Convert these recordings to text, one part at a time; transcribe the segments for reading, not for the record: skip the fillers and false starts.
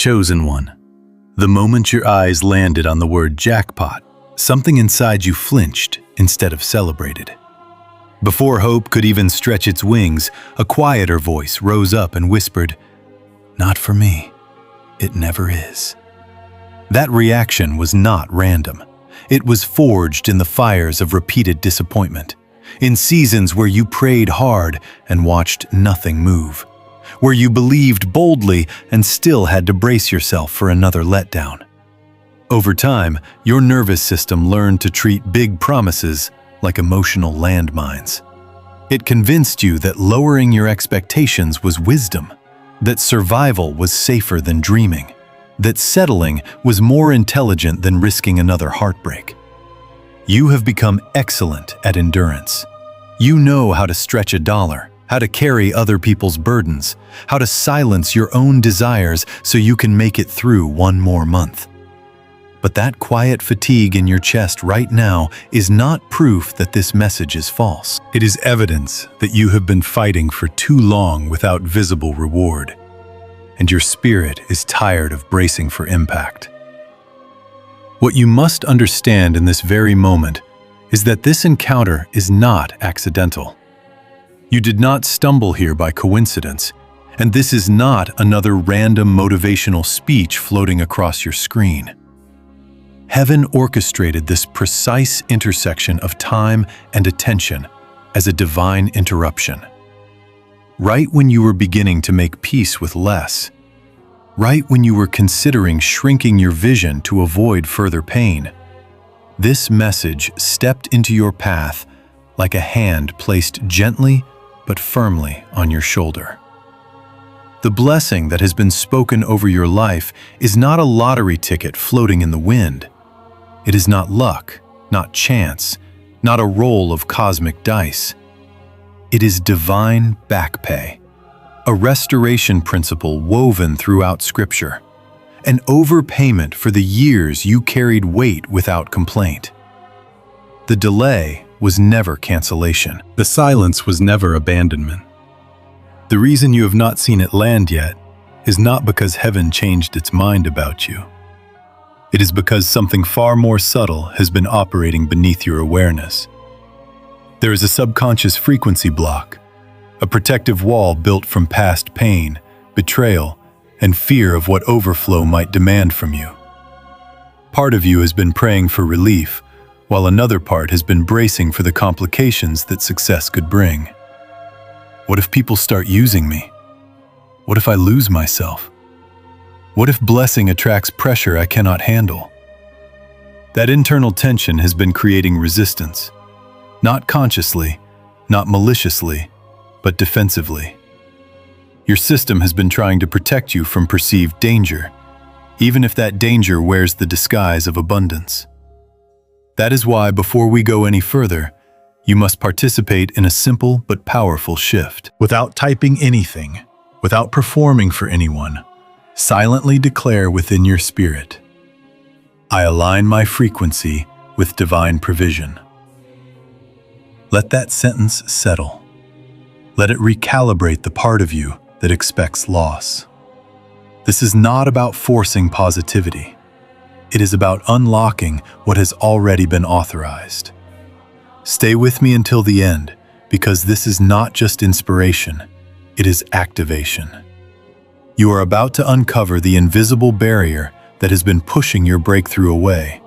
chosen one. The moment your eyes landed on the word jackpot, something inside you flinched instead of celebrated. Before hope could even stretch its wings, a quieter voice rose up and whispered, "Not for me. It never is." That reaction was not random. It was forged in the fires of repeated disappointment, in seasons where you prayed hard and watched nothing move, where you believed boldly and still had to brace yourself for another letdown. Over time, your nervous system learned to treat big promises like emotional landmines. It convinced you that lowering your expectations was wisdom, that survival was safer than dreaming, that settling was more intelligent than risking another heartbreak. You have become excellent at endurance. You know how to stretch a dollar, how to carry other people's burdens, how to silence your own desires so you can make it through one more month. But that quiet fatigue in your chest right now is not proof that this message is false. It is evidence that you have been fighting for too long without visible reward, and your spirit is tired of bracing for impact. What you must understand in this very moment is that this encounter is not accidental. You did not stumble here by coincidence, and this is not another random motivational speech floating across your screen. Heaven orchestrated this precise intersection of time and attention as a divine interruption. Right when you were beginning to make peace with less, right when you were considering shrinking your vision to avoid further pain, this message stepped into your path like a hand placed gently but firmly on your shoulder. The blessing that has been spoken over your life is not a lottery ticket floating in the wind. It is not luck, not chance, not a roll of cosmic dice. It is divine back pay, a restoration principle woven throughout Scripture, an overpayment for the years you carried weight without complaint. The delay was never cancellation. The silence was never abandonment. The reason you have not seen it land yet is not because heaven changed its mind about you. It is because something far more subtle has been operating beneath your awareness. There is a subconscious frequency block, a protective wall built from past pain, betrayal, and fear of what overflow might demand from you. Part of you has been praying for relief, while another part has been bracing for the complications that success could bring. What if people start using me? What if I lose myself? What if blessing attracts pressure I cannot handle? That internal tension has been creating resistance, not consciously, not maliciously, but defensively. Your system has been trying to protect you from perceived danger, even if that danger wears the disguise of abundance. That is why, before we go any further, you must participate in a simple but powerful shift. Without typing anything, without performing for anyone, silently declare within your spirit, "I align my frequency with divine provision." Let that sentence settle. Let it recalibrate the part of you that expects loss. This is not about forcing positivity. It is about unlocking what has already been authorized. Stay with me until the end, because this is not just inspiration, it is activation. You are about to uncover the invisible barrier that has been pushing your breakthrough away,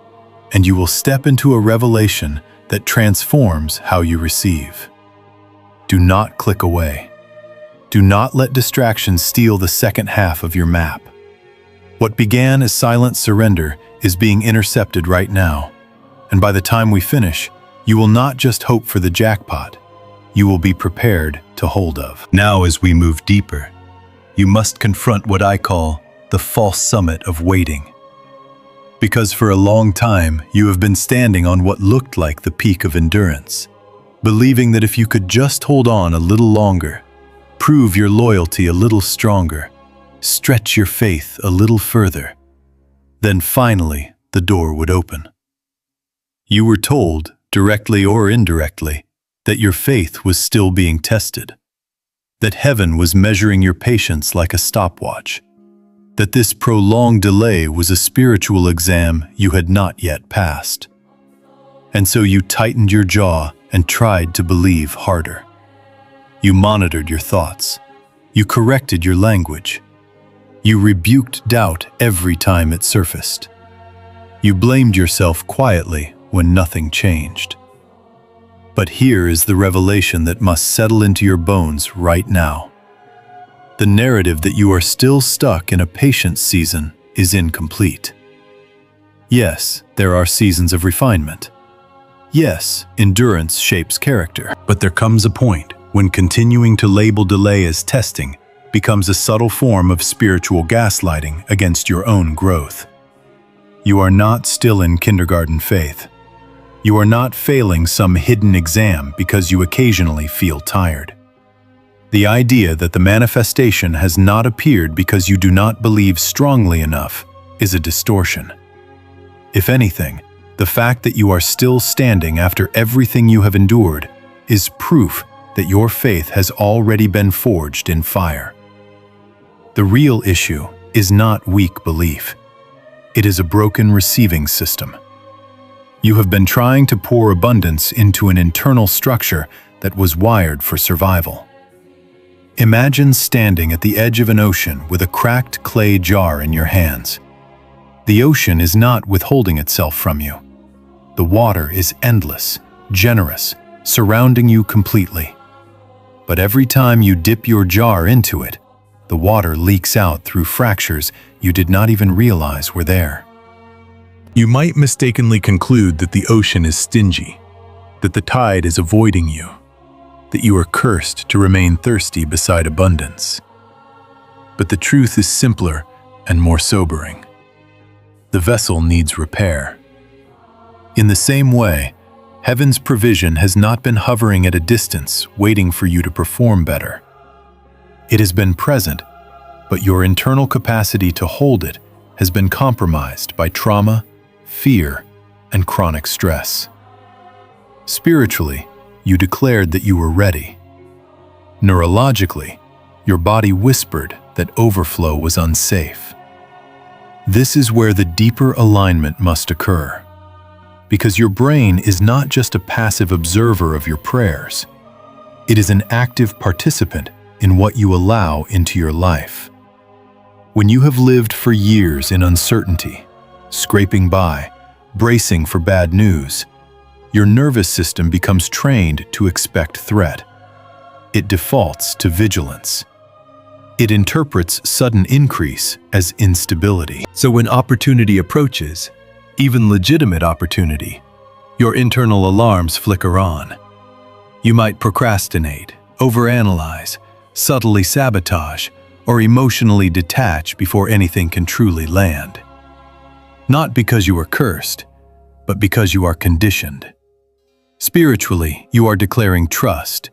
and you will step into a revelation that transforms how you receive. Do not click away. Do not let distractions steal the second half of your map. What began as silent surrender is being intercepted right now, and by the time we finish, you will not just hope for the jackpot, you will be prepared to hold of. Now, as we move deeper, you must confront what I call the false summit of waiting. Because for a long time, you have been standing on what looked like the peak of endurance, believing that if you could just hold on a little longer, prove your loyalty a little stronger, stretch your faith a little further, then finally the door would open. You were told, directly or indirectly, that your faith was still being tested, that heaven was measuring your patience like a stopwatch, that this prolonged delay was a spiritual exam you had not yet passed. And so you tightened your jaw and tried to believe harder. You monitored your thoughts. You corrected your language. You rebuked doubt every time it surfaced. You blamed yourself quietly when nothing changed. But here is the revelation that must settle into your bones right now. The narrative that you are still stuck in a patience season is incomplete. Yes, there are seasons of refinement. Yes, endurance shapes character. But there comes a point when continuing to label delay as testing becomes a subtle form of spiritual gaslighting against your own growth. You are not still in kindergarten faith. You are not failing some hidden exam because you occasionally feel tired. The idea that the manifestation has not appeared because you do not believe strongly enough is a distortion. If anything, the fact that you are still standing after everything you have endured is proof that your faith has already been forged in fire. The real issue is not weak belief. It is a broken receiving system. You have been trying to pour abundance into an internal structure that was wired for survival. Imagine standing at the edge of an ocean with a cracked clay jar in your hands. The ocean is not withholding itself from you. The water is endless, generous, surrounding you completely. But every time you dip your jar into it, the water leaks out through fractures you did not even realize were there. You might mistakenly conclude that the ocean is stingy, that the tide is avoiding you, that you are cursed to remain thirsty beside abundance. But the truth is simpler and more sobering. The vessel needs repair. In the same way, heaven's provision has not been hovering at a distance, waiting for you to perform better. It has been present, but your internal capacity to hold it has been compromised by trauma, fear, and chronic stress. Spiritually, you declared that you were ready. Neurologically, your body whispered that overflow was unsafe. This is where the deeper alignment must occur, because your brain is not just a passive observer of your prayers. It is an active participant in what you allow into your life. When you have lived for years in uncertainty, scraping by, bracing for bad news, your nervous system becomes trained to expect threat. It defaults to vigilance. It interprets sudden increase as instability. So when opportunity approaches, even legitimate opportunity, your internal alarms flicker on. You might procrastinate, overanalyze, subtly sabotage, or emotionally detach before anything can truly land. Not because you are cursed, but because you are conditioned. Spiritually, you are declaring trust.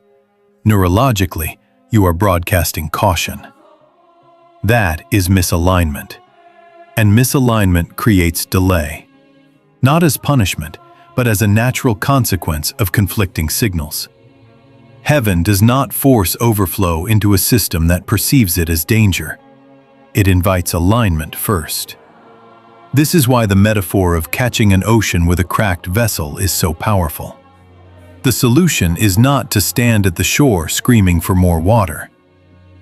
Neurologically, you are broadcasting caution. That is misalignment. And misalignment creates delay. Not as punishment, but as a natural consequence of conflicting signals. Heaven does not force overflow into a system that perceives it as danger. It invites alignment first. This is why the metaphor of catching an ocean with a cracked vessel is so powerful. The solution is not to stand at the shore screaming for more water.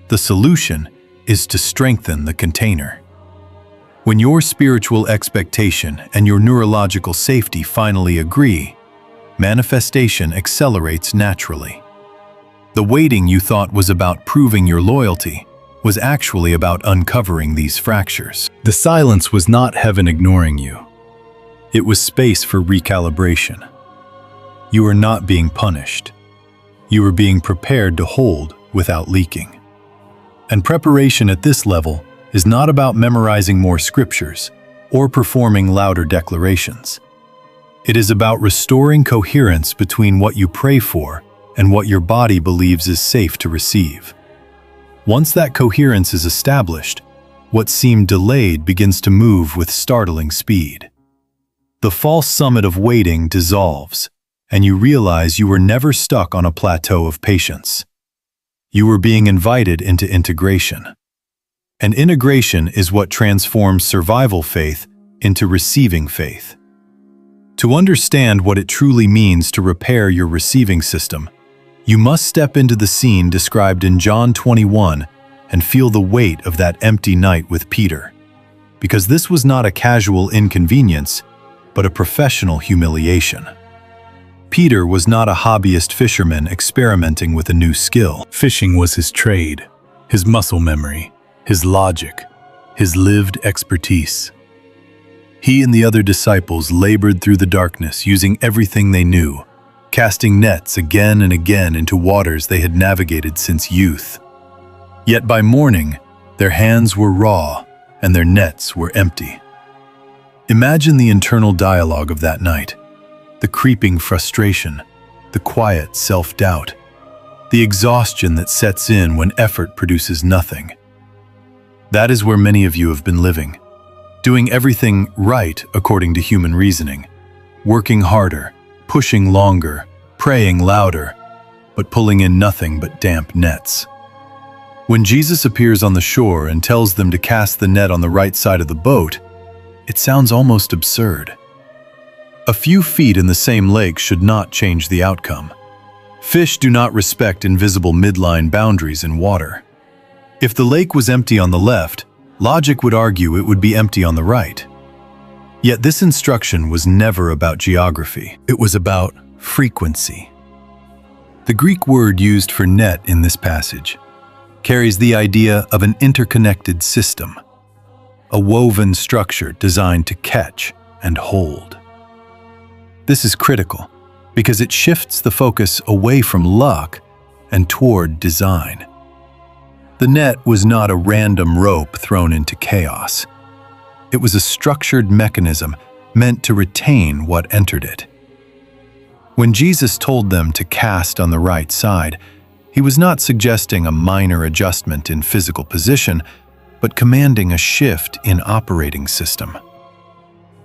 The solution is to strengthen the container. When your spiritual expectation and your neurological safety finally agree, manifestation accelerates naturally. The waiting you thought was about proving your loyalty was actually about uncovering these fractures. The silence was not heaven ignoring you. It was space for recalibration. You were not being punished. You were being prepared to hold without leaking. And preparation at this level is not about memorizing more scriptures or performing louder declarations. It is about restoring coherence between what you pray for and what your body believes is safe to receive. Once that coherence is established, what seemed delayed begins to move with startling speed. The false summit of waiting dissolves, and you realize you were never stuck on a plateau of patience. You were being invited into integration. And integration is what transforms survival faith into receiving faith. To understand what it truly means to repair your receiving system, you must step into the scene described in John 21 and feel the weight of that empty night with Peter. Because this was not a casual inconvenience, but a professional humiliation. Peter was not a hobbyist fisherman experimenting with a new skill. Fishing was his trade, his muscle memory, his logic, his lived expertise. He and the other disciples labored through the darkness using everything they knew, casting nets again and again into waters they had navigated since youth. Yet by morning, their hands were raw and their nets were empty. Imagine the internal dialogue of that night, the creeping frustration, the quiet self-doubt, the exhaustion that sets in when effort produces nothing. That is where many of you have been living, doing everything right according to human reasoning, working harder, pushing longer, praying louder, but pulling in nothing but damp nets. When Jesus appears on the shore and tells them to cast the net on the right side of the boat, it sounds almost absurd. A few feet in the same lake should not change the outcome. Fish do not respect invisible midline boundaries in water. If the lake was empty on the left, logic would argue it would be empty on the right. Yet this instruction was never about geography. It was about frequency. The Greek word used for net in this passage carries the idea of an interconnected system, a woven structure designed to catch and hold. This is critical because it shifts the focus away from luck and toward design. The net was not a random rope thrown into chaos. It was a structured mechanism meant to retain what entered it. When Jesus told them to cast on the right side, he was not suggesting a minor adjustment in physical position, but commanding a shift in operating system.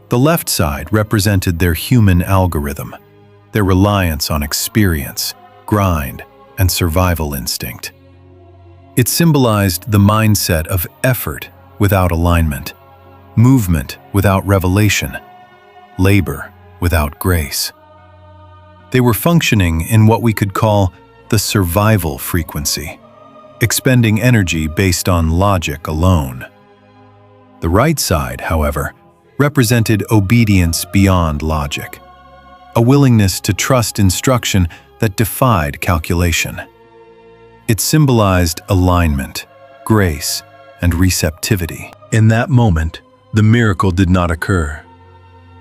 The left side represented their human algorithm, their reliance on experience, grind, and survival instinct. It symbolized the mindset of effort without alignment, movement without revelation, labor without grace. They were functioning in what we could call the survival frequency, expending energy based on logic alone. The right side, however, represented obedience beyond logic, a willingness to trust instruction that defied calculation. It symbolized alignment, grace, and receptivity. In that moment, the miracle did not occur,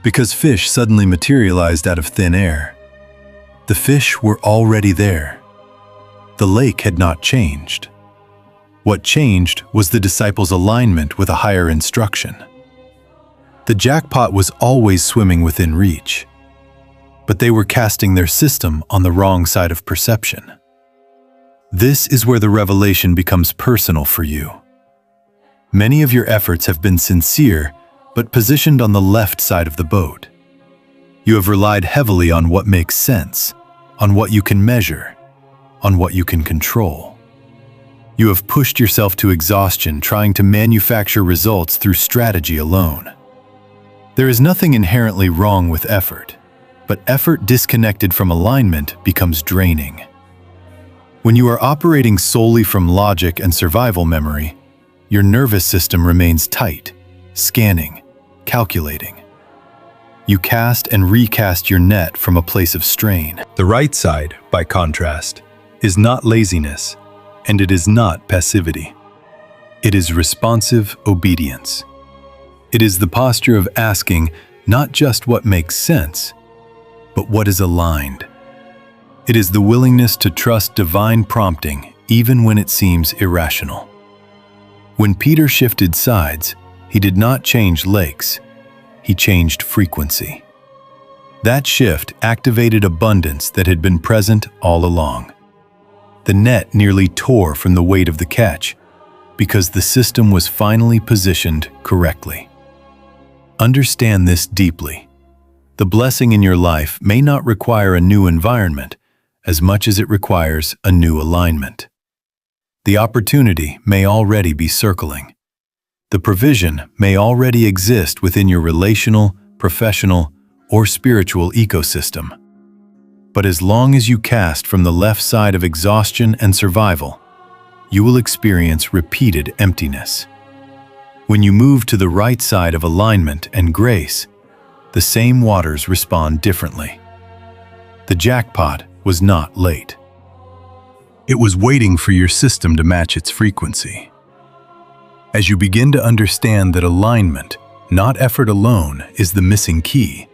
because fish suddenly materialized out of thin air. The fish were already there. The lake had not changed. What changed was the disciples' alignment with a higher instruction. The jackpot was always swimming within reach, but they were casting their system on the wrong side of perception. This is where the revelation becomes personal for you. Many of your efforts have been sincere, but positioned on the left side of the boat. You have relied heavily on what makes sense, on what you can measure, on what you can control. You have pushed yourself to exhaustion trying to manufacture results through strategy alone. There is nothing inherently wrong with effort, but effort disconnected from alignment becomes draining. When you are operating solely from logic and survival memory, your nervous system remains tight, scanning, calculating. You cast and recast your net from a place of strain. The right side, by contrast, is not laziness, and it is not passivity. It is responsive obedience. It is the posture of asking not just what makes sense, but what is aligned. It is the willingness to trust divine prompting even when it seems irrational. When Peter shifted sides, he did not change lakes, he changed frequency. That shift activated abundance that had been present all along. The net nearly tore from the weight of the catch because the system was finally positioned correctly. Understand this deeply. The blessing in your life may not require a new environment as much as it requires a new alignment. The opportunity may already be circling, The provision may already exist within your relational, professional, or spiritual ecosystem. But as long as you cast from the left side of exhaustion and survival, you will experience repeated emptiness. When you move to the right side of alignment and grace, the same waters respond differently. The jackpot was not late. It was waiting for your system to match its frequency. As you begin to understand that alignment, not effort alone, is the missing key,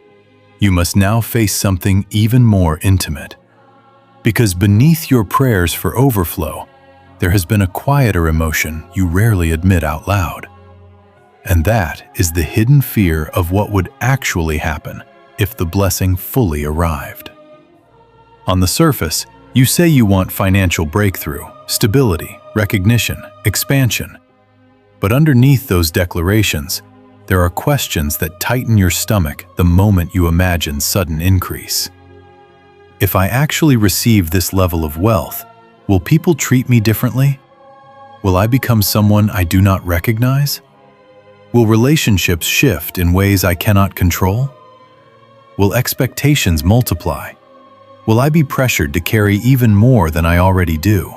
you must now face something even more intimate. Because beneath your prayers for overflow, there has been a quieter emotion you rarely admit out loud. And that is the hidden fear of what would actually happen if the blessing fully arrived. On the surface, you say you want financial breakthrough, stability, recognition, expansion. But underneath those declarations, there are questions that tighten your stomach the moment you imagine sudden increase. If I actually receive this level of wealth, will people treat me differently? Will I become someone I do not recognize? Will relationships shift in ways I cannot control? Will expectations multiply? Will I be pressured to carry even more than I already do?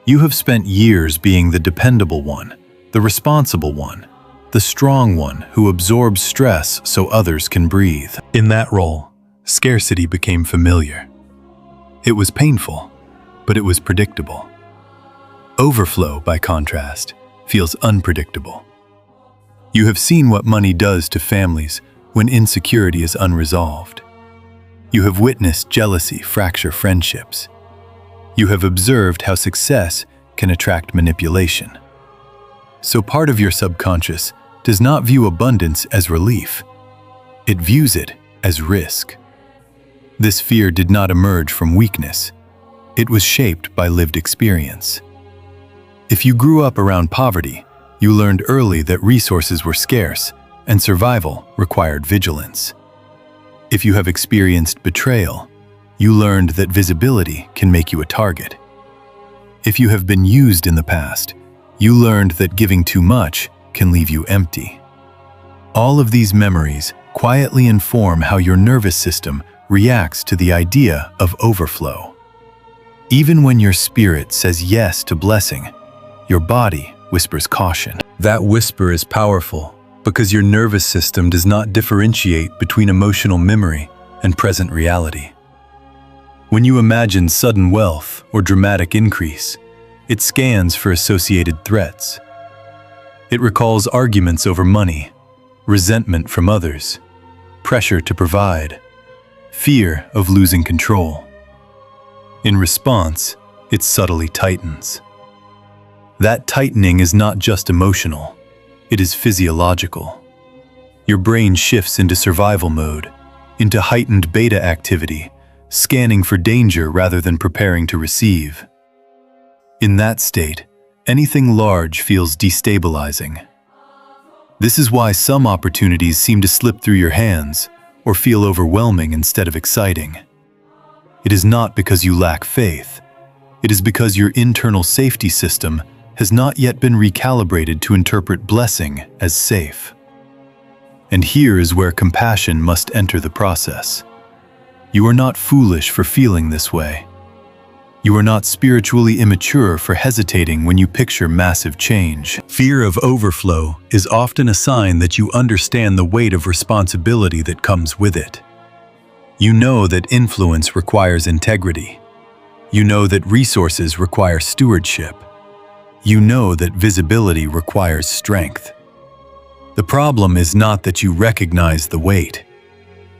You have spent years being the dependable one, the responsible one, the strong one who absorbs stress so others can breathe. In that role, scarcity became familiar. It was painful, but it was predictable. Overflow, by contrast, feels unpredictable. You have seen what money does to families when insecurity is unresolved. You have witnessed jealousy fracture friendships. You have observed how success can attract manipulation. So part of your subconscious does not view abundance as relief. It views it as risk. This fear did not emerge from weakness. It was shaped by lived experience. If you grew up around poverty, you learned early that resources were scarce and survival required vigilance. If you have experienced betrayal, you learned that visibility can make you a target. If you have been used in the past, you learned that giving too much can leave you empty. All of these memories quietly inform how your nervous system reacts to the idea of overflow. Even when your spirit says yes to blessing, your body whispers caution. That whisper is powerful because your nervous system does not differentiate between emotional memory and present reality. When you imagine sudden wealth or dramatic increase, it scans for associated threats. It recalls arguments over money, resentment from others, pressure to provide, fear of losing control. In response, it subtly tightens. That tightening is not just emotional, it is physiological. Your brain shifts into survival mode, into heightened beta activity, scanning for danger rather than preparing to receive. In that state, anything large feels destabilizing. This is why some opportunities seem to slip through your hands or feel overwhelming instead of exciting. It is not because you lack faith. It is because your internal safety system has not yet been recalibrated to interpret blessing as safe. And here is where compassion must enter the process. You are not foolish for feeling this way. You are not spiritually immature for hesitating when you picture massive change. Fear of overflow is often a sign that you understand the weight of responsibility that comes with it. You know that influence requires integrity. You know that resources require stewardship. You know that visibility requires strength. The problem is not that you recognize the weight.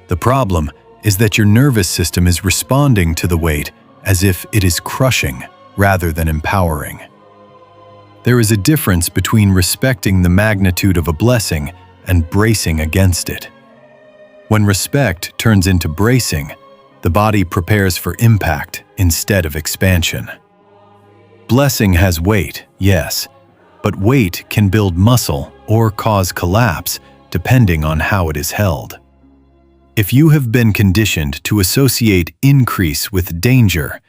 The problem is that your nervous system is responding to the weight as if it is crushing rather than empowering. There is a difference between respecting the magnitude of a blessing and bracing against it. When respect turns into bracing, the body prepares for impact instead of expansion. Blessing has weight, yes, but weight can build muscle or cause collapse depending on how it is held. If you have been conditioned to associate increase with danger,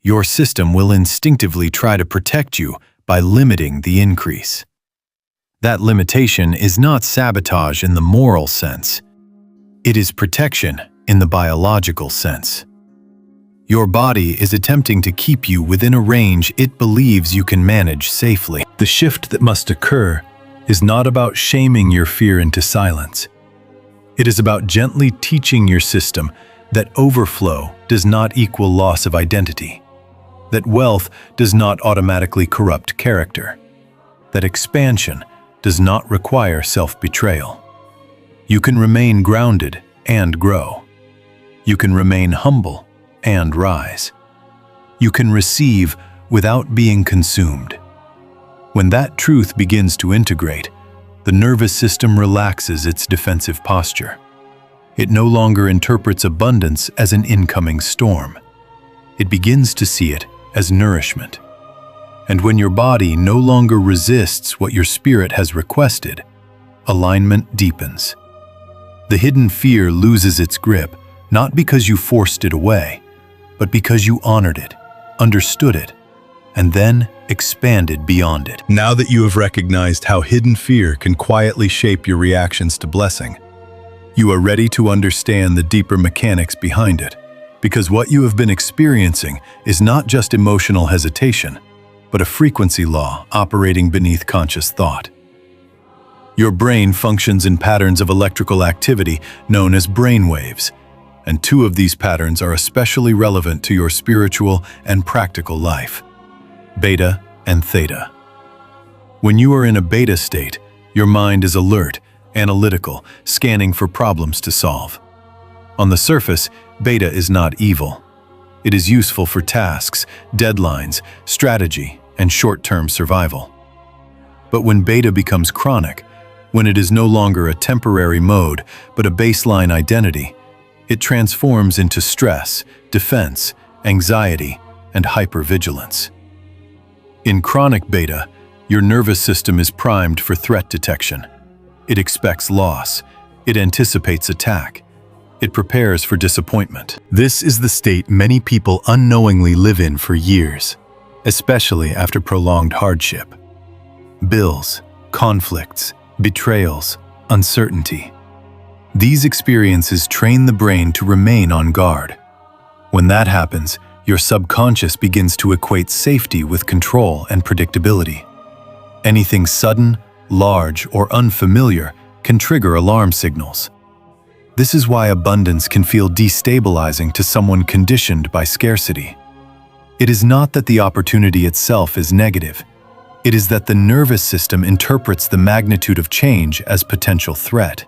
your system will instinctively try to protect you by limiting the increase. That limitation is not sabotage in the moral sense. It is protection in the biological sense. Your body is attempting to keep you within a range it believes you can manage safely. The shift that must occur is not about shaming your fear into silence. It is about gently teaching your system that overflow does not equal loss of identity, that wealth does not automatically corrupt character, that expansion does not require self-betrayal. You can remain grounded and grow. You can remain humble and rise. You can receive without being consumed. When that truth begins to integrate, the nervous system relaxes its defensive posture. It no longer interprets abundance as an incoming storm. It begins to see it as nourishment. And when your body no longer resists what your spirit has requested, alignment deepens. The hidden fear loses its grip, not because you forced it away, but because you honored it, understood it, and then expanded beyond it. Now that you have recognized how hidden fear can quietly shape your reactions to blessing, you are ready to understand the deeper mechanics behind it, because what you have been experiencing is not just emotional hesitation, but a frequency law operating beneath conscious thought. Your brain functions in patterns of electrical activity known as brain waves, and two of these patterns are especially relevant to your spiritual and practical life: beta and theta. When you are in a beta state, your mind is alert, analytical, scanning for problems to solve. On the surface, beta is not evil. It is useful for tasks, deadlines, strategy, and short-term survival. But when beta becomes chronic, when it is no longer a temporary mode, but a baseline identity, it transforms into stress, defense, anxiety, and hypervigilance. In chronic beta, your nervous system is primed for threat detection. It expects loss. It anticipates attack. It prepares for disappointment. This is the state many people unknowingly live in for years, especially after prolonged hardship. Bills, conflicts, betrayals, uncertainty. These experiences train the brain to remain on guard. When that happens, your subconscious begins to equate safety with control and predictability. Anything sudden, large, or unfamiliar can trigger alarm signals. This is why abundance can feel destabilizing to someone conditioned by scarcity. It is not that the opportunity itself is negative. It is that the nervous system interprets the magnitude of change as potential threat.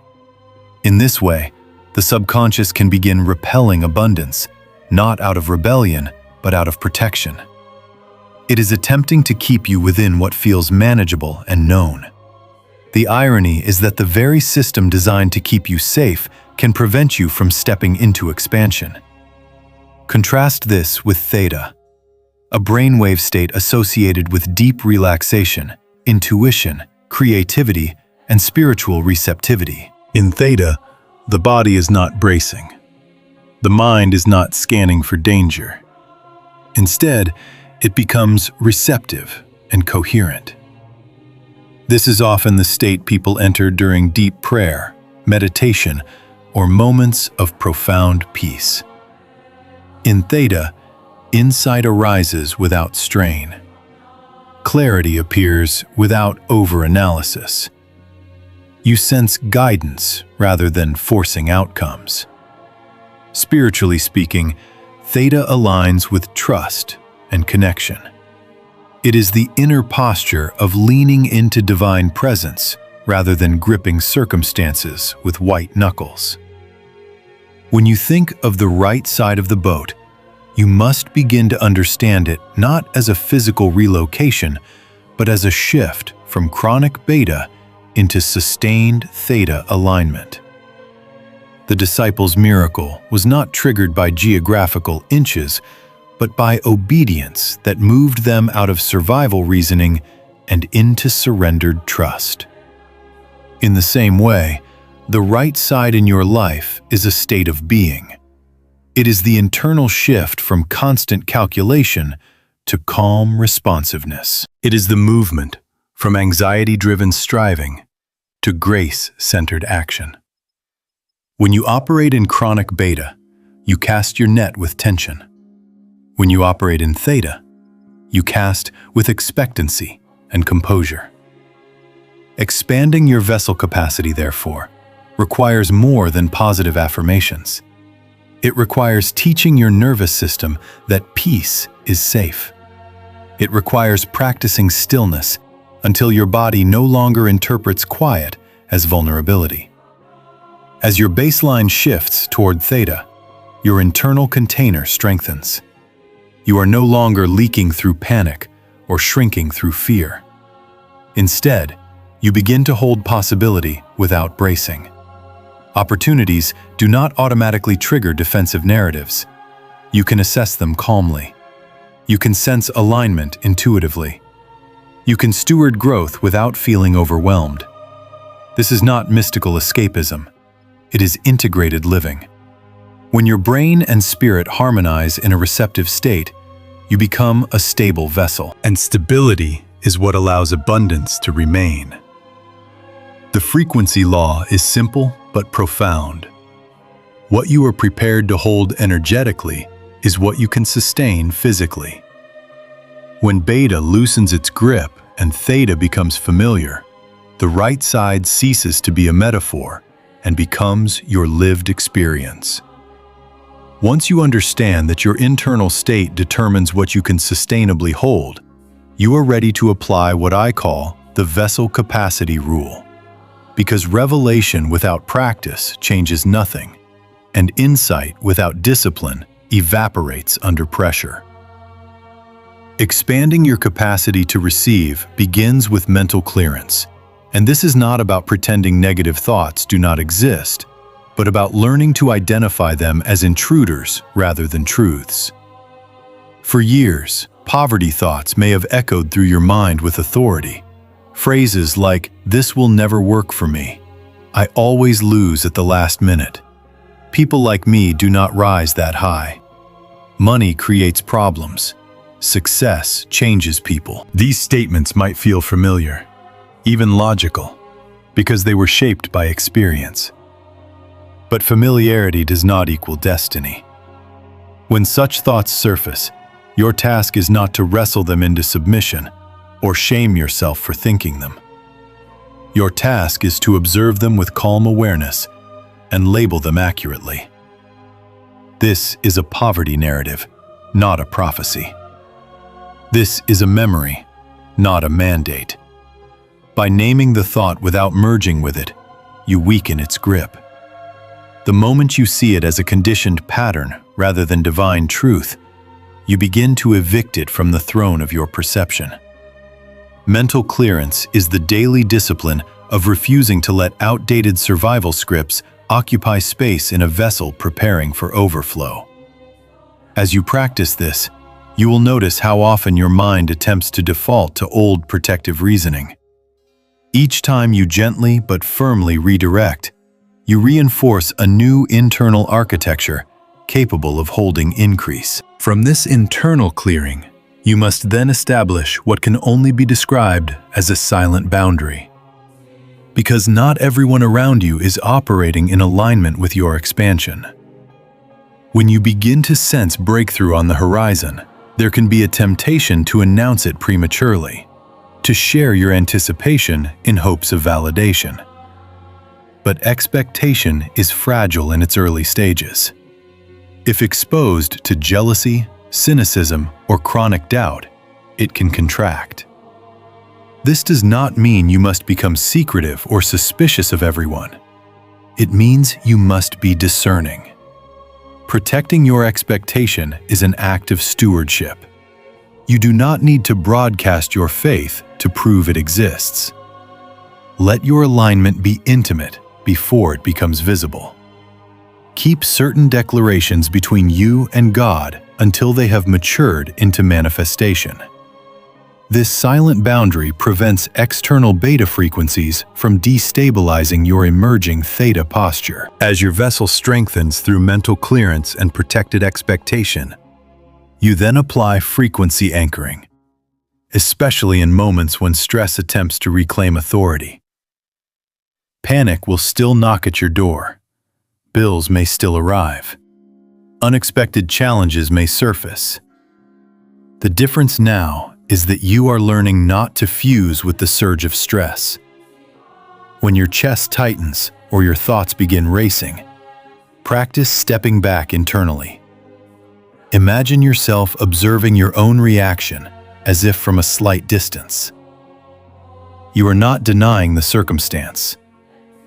In this way, the subconscious can begin repelling abundance, not out of rebellion, but out of protection. It is attempting to keep you within what feels manageable and known. The irony is that the very system designed to keep you safe can prevent you from stepping into expansion. Contrast this with theta, a brainwave state associated with deep relaxation, intuition, creativity, and spiritual receptivity. In theta, the body is not bracing. The mind is not scanning for danger. Instead, it becomes receptive and coherent. This is often the state people enter during deep prayer, meditation, or moments of profound peace. In theta, insight arises without strain. Clarity appears without over-analysis. You sense guidance rather than forcing outcomes. Spiritually speaking, theta aligns with trust and connection. It is the inner posture of leaning into divine presence rather than gripping circumstances with white knuckles. When you think of the right side of the boat, you must begin to understand it not as a physical relocation, but as a shift from chronic beta into sustained theta alignment. The disciples' miracle was not triggered by geographical inches, but by obedience that moved them out of survival reasoning and into surrendered trust. In the same way, the right side in your life is a state of being. It is the internal shift from constant calculation to calm responsiveness. It is the movement from anxiety-driven striving to grace-centered action. When you operate in chronic beta, you cast your net with tension. When you operate in theta, you cast with expectancy and composure. Expanding your vessel capacity, therefore, requires more than positive affirmations. It requires teaching your nervous system that peace is safe. It requires practicing stillness until your body no longer interprets quiet as vulnerability. As your baseline shifts toward theta, your internal container strengthens. You are no longer leaking through panic or shrinking through fear. Instead, you begin to hold possibility without bracing. Opportunities do not automatically trigger defensive narratives. You can assess them calmly. You can sense alignment intuitively. You can steward growth without feeling overwhelmed. This is not mystical escapism. It is integrated living. When your brain and spirit harmonize in a receptive state, you become a stable vessel. And stability is what allows abundance to remain. The frequency law is simple but profound. What you are prepared to hold energetically is what you can sustain physically. When beta loosens its grip and theta becomes familiar, the right side ceases to be a metaphor and becomes your lived experience. Once you understand that your internal state determines what you can sustainably hold, you are ready to apply what I call the vessel capacity rule. Because revelation without practice changes nothing, and insight without discipline evaporates under pressure. Expanding your capacity to receive begins with mental clearance, and this is not about pretending negative thoughts do not exist, but about learning to identify them as intruders rather than truths. For years, poverty thoughts may have echoed through your mind with authority. Phrases like, "This will never work for me," "I always lose at the last minute," "People like me do not rise that high," "Money creates problems," "Success changes people." These statements might feel familiar, even logical, because they were shaped by experience. But familiarity does not equal destiny. When such thoughts surface, your task is not to wrestle them into submission or shame yourself for thinking them. Your task is to observe them with calm awareness and label them accurately. This is a poverty narrative, not a prophecy. This is a memory, not a mandate. By naming the thought without merging with it, you weaken its grip. The moment you see it as a conditioned pattern rather than divine truth, you begin to evict it from the throne of your perception. Mental clearance is the daily discipline of refusing to let outdated survival scripts occupy space in a vessel preparing for overflow. As you practice this, you will notice how often your mind attempts to default to old protective reasoning. Each time you gently but firmly redirect, you reinforce a new internal architecture capable of holding increase. From this internal clearing, you must then establish what can only be described as a silent boundary. Because not everyone around you is operating in alignment with your expansion. When you begin to sense breakthrough on the horizon, there can be a temptation to announce it prematurely, to share your anticipation in hopes of validation. But expectation is fragile in its early stages. If exposed to jealousy, cynicism, or chronic doubt, it can contract. This does not mean you must become secretive or suspicious of everyone. It means you must be discerning. Protecting your expectation is an act of stewardship. You do not need to broadcast your faith to prove it exists. Let your alignment be intimate before it becomes visible. Keep certain declarations between you and God until they have matured into manifestation. This silent boundary prevents external beta frequencies from destabilizing your emerging theta posture. As your vessel strengthens through mental clearance and protected expectation, you then apply frequency anchoring. especially in moments when stress attempts to reclaim authority. Panic will still knock at your door. Bills may still arrive. Unexpected challenges may surface. The difference now is that you are learning not to fuse with the surge of stress. When your chest tightens or your thoughts begin racing, practice stepping back internally. Imagine yourself observing your own reaction as if from a slight distance. You are not denying the circumstance.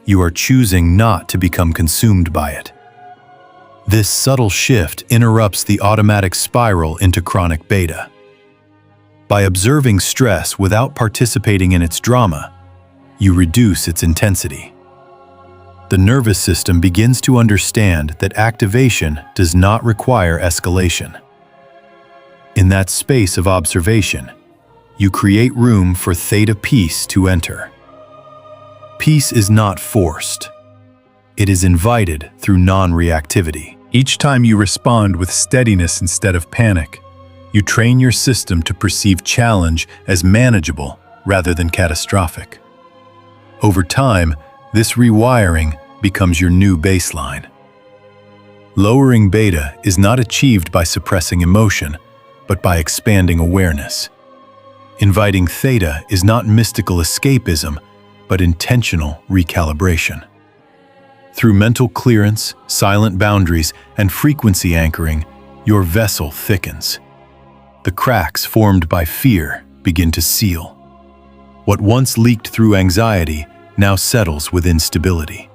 You are choosing not to become consumed by it. This subtle shift interrupts the automatic spiral into chronic beta. By observing stress without participating in its drama, you reduce its intensity. The nervous system begins to understand that activation does not require escalation. In that space of observation, you create room for theta peace to enter. Peace is not forced. It is invited through non-reactivity. Each time you respond with steadiness instead of panic, you train your system to perceive challenge as manageable rather than catastrophic. Over time, this rewiring becomes your new baseline. Lowering beta is not achieved by suppressing emotion, but by expanding awareness. Inviting theta is not mystical escapism, but intentional recalibration. Through mental clearance, silent boundaries, and frequency anchoring, your vessel thickens. The cracks formed by fear begin to seal. What once leaked through anxiety now settles within stability.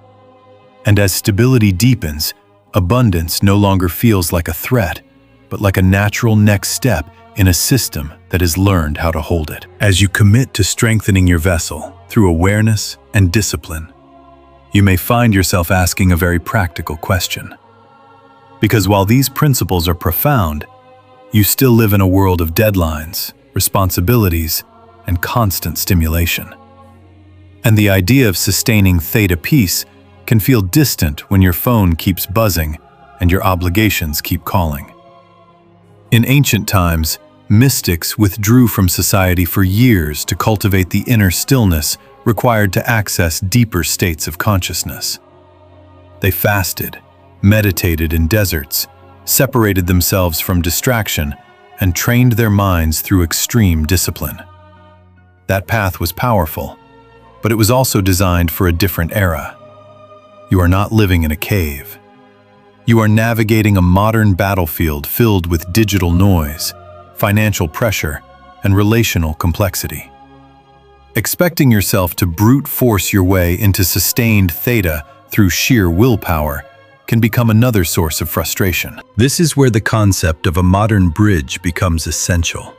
And as stability deepens, abundance no longer feels like a threat, but like a natural next step in a system that has learned how to hold it. As you commit to strengthening your vessel through awareness and discipline, you may find yourself asking a very practical question. Because while these principles are profound, you still live in a world of deadlines, responsibilities, and constant stimulation. And the idea of sustaining theta peace can feel distant when your phone keeps buzzing and your obligations keep calling. In ancient times, mystics withdrew from society for years to cultivate the inner stillness required to access deeper states of consciousness. They fasted, meditated in deserts, separated themselves from distraction, and trained their minds through extreme discipline. That path was powerful, but it was also designed for a different era. You are not living in a cave. You are navigating a modern battlefield filled with digital noise, financial pressure, and relational complexity. Expecting yourself to brute force your way into sustained theta through sheer willpower can become another source of frustration. This is where the concept of a modern bridge becomes essential.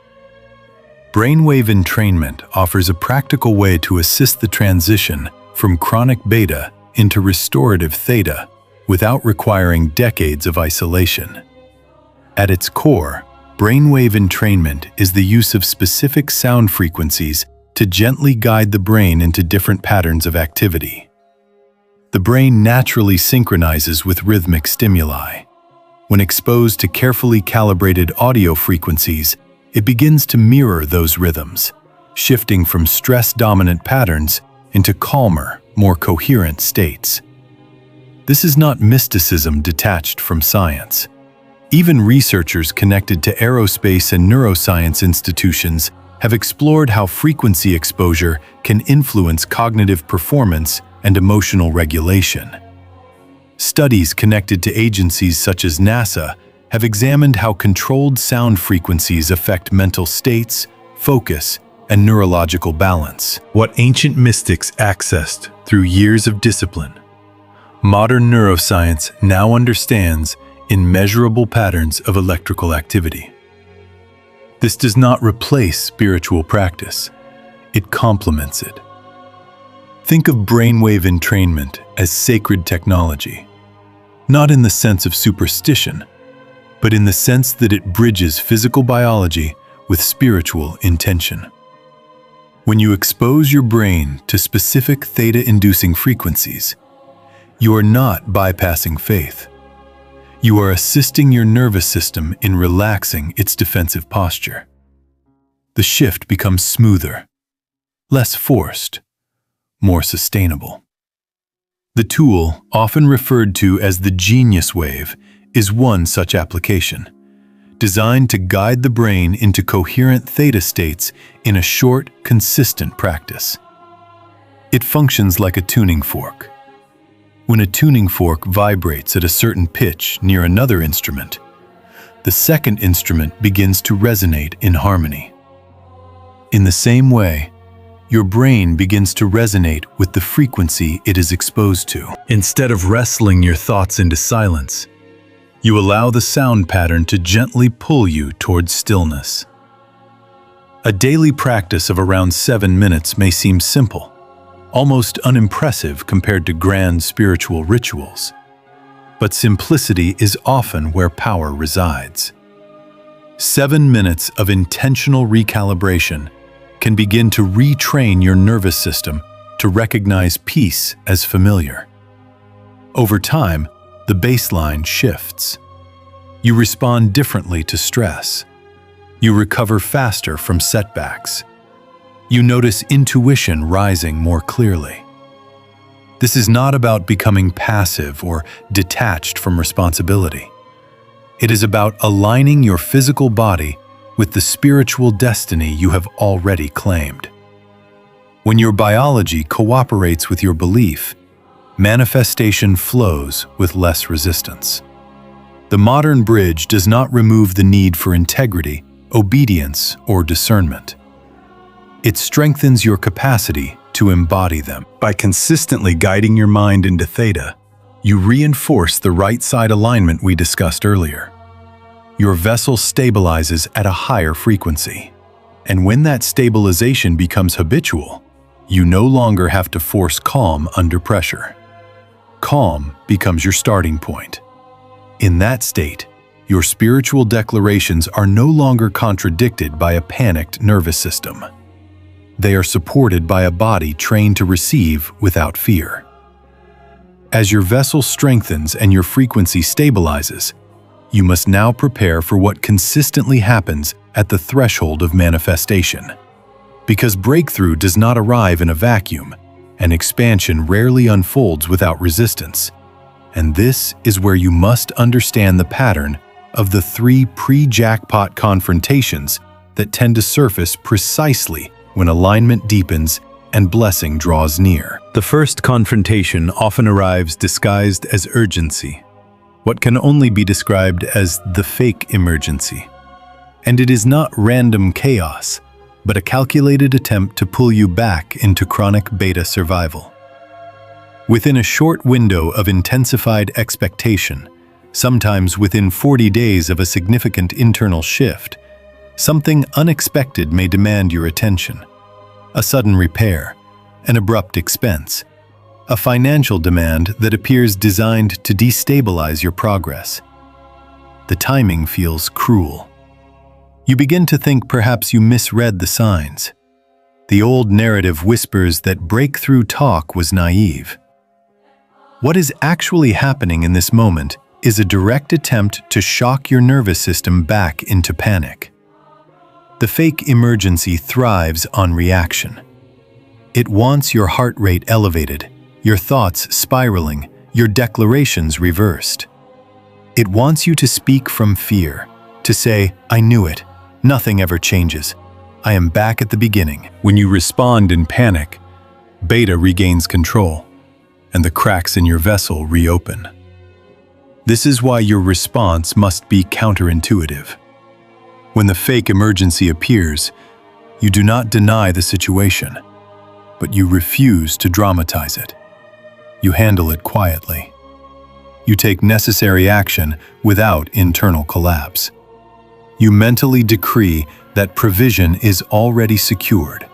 Brainwave entrainment offers a practical way to assist the transition from chronic beta into restorative theta without requiring decades of isolation. At its core, brainwave entrainment is the use of specific sound frequencies to gently guide the brain into different patterns of activity. The brain naturally synchronizes with rhythmic stimuli. When exposed to carefully calibrated audio frequencies, it begins to mirror those rhythms, shifting from stress-dominant patterns into calmer, more coherent states. This is not mysticism detached from science. Even researchers connected to aerospace and neuroscience institutions have explored how frequency exposure can influence cognitive performance and emotional regulation. Studies connected to agencies such as NASA have examined how controlled sound frequencies affect mental states, focus, and neurological balance. What ancient mystics accessed through years of discipline, modern neuroscience now understands in measurable patterns of electrical activity. This does not replace spiritual practice. It complements it. Think of brainwave entrainment as sacred technology, not in the sense of superstition, but in the sense that it bridges physical biology with spiritual intention. When you expose your brain to specific theta-inducing frequencies, you are not bypassing faith. You are assisting your nervous system in relaxing its defensive posture. The shift becomes smoother, less forced, more sustainable. The tool, often referred to as the genius wave, is one such application, designed to guide the brain into coherent theta states in a short, consistent practice. It functions like a tuning fork. When a tuning fork vibrates at a certain pitch near another instrument, the second instrument begins to resonate in harmony. In the same way, your brain begins to resonate with the frequency it is exposed to. Instead of wrestling your thoughts into silence, you allow the sound pattern to gently pull you towards stillness. A daily practice of around 7 minutes may seem simple, almost unimpressive compared to grand spiritual rituals. But simplicity is often where power resides. 7 minutes of intentional recalibration can begin to retrain your nervous system to recognize peace as familiar. Over time, the baseline shifts. You respond differently to stress. You recover faster from setbacks. You notice intuition rising more clearly. This is not about becoming passive or detached from responsibility. It is about aligning your physical body with the spiritual destiny you have already claimed. When your biology cooperates with your belief, manifestation flows with less resistance. The modern bridge does not remove the need for integrity, obedience, or discernment. It strengthens your capacity to embody them. By consistently guiding your mind into theta, you reinforce the right-side alignment we discussed earlier. Your vessel stabilizes at a higher frequency. And when that stabilization becomes habitual, you no longer have to force calm under pressure. Calm becomes your starting point. In that state, your spiritual declarations are no longer contradicted by a panicked nervous system. They are supported by a body trained to receive without fear. As your vessel strengthens and your frequency stabilizes, you must now prepare for what consistently happens at the threshold of manifestation. Because breakthrough does not arrive in a vacuum, and expansion rarely unfolds without resistance. And this is where you must understand the pattern of the 3 pre-jackpot confrontations that tend to surface precisely when alignment deepens and blessing draws near. The first confrontation often arrives disguised as urgency, what can only be described as the fake emergency. And it is not random chaos, but a calculated attempt to pull you back into chronic beta survival. Within a short window of intensified expectation, sometimes within 40 days of a significant internal shift, something unexpected may demand your attention. A sudden repair, an abrupt expense, a financial demand that appears designed to destabilize your progress. The timing feels cruel. You begin to think perhaps you misread the signs. The old narrative whispers that breakthrough talk was naive. What is actually happening in this moment is a direct attempt to shock your nervous system back into panic. The fake emergency thrives on reaction. It wants your heart rate elevated, your thoughts spiraling, your declarations reversed. It wants you to speak from fear, to say, "I knew it. Nothing ever changes. I am back at the beginning." When you respond in panic, beta regains control, and the cracks in your vessel reopen. This is why your response must be counterintuitive. When the fake emergency appears, you do not deny the situation, but you refuse to dramatize it. You handle it quietly. You take necessary action without internal collapse. You mentally decree that provision is already secured,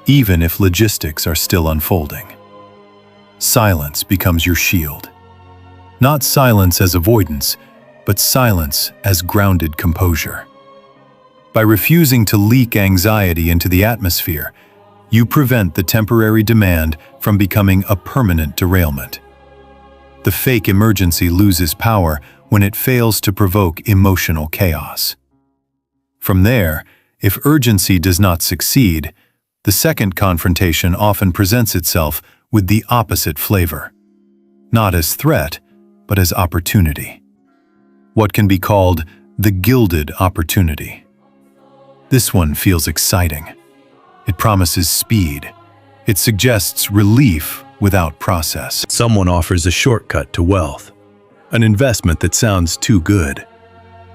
even if logistics are still unfolding. Silence becomes your shield. Not silence as avoidance, but silence as grounded composure. By refusing to leak anxiety into the atmosphere, you prevent the temporary demand from becoming a permanent derailment. The fake emergency loses power when it fails to provoke emotional chaos. From there, If urgency does not succeed, the second confrontation often presents itself with the opposite flavor. Not as threat, but as opportunity. What can be called the gilded opportunity. This one feels exciting. It promises speed. It suggests relief without process. Someone offers a shortcut to wealth, an investment that sounds too good,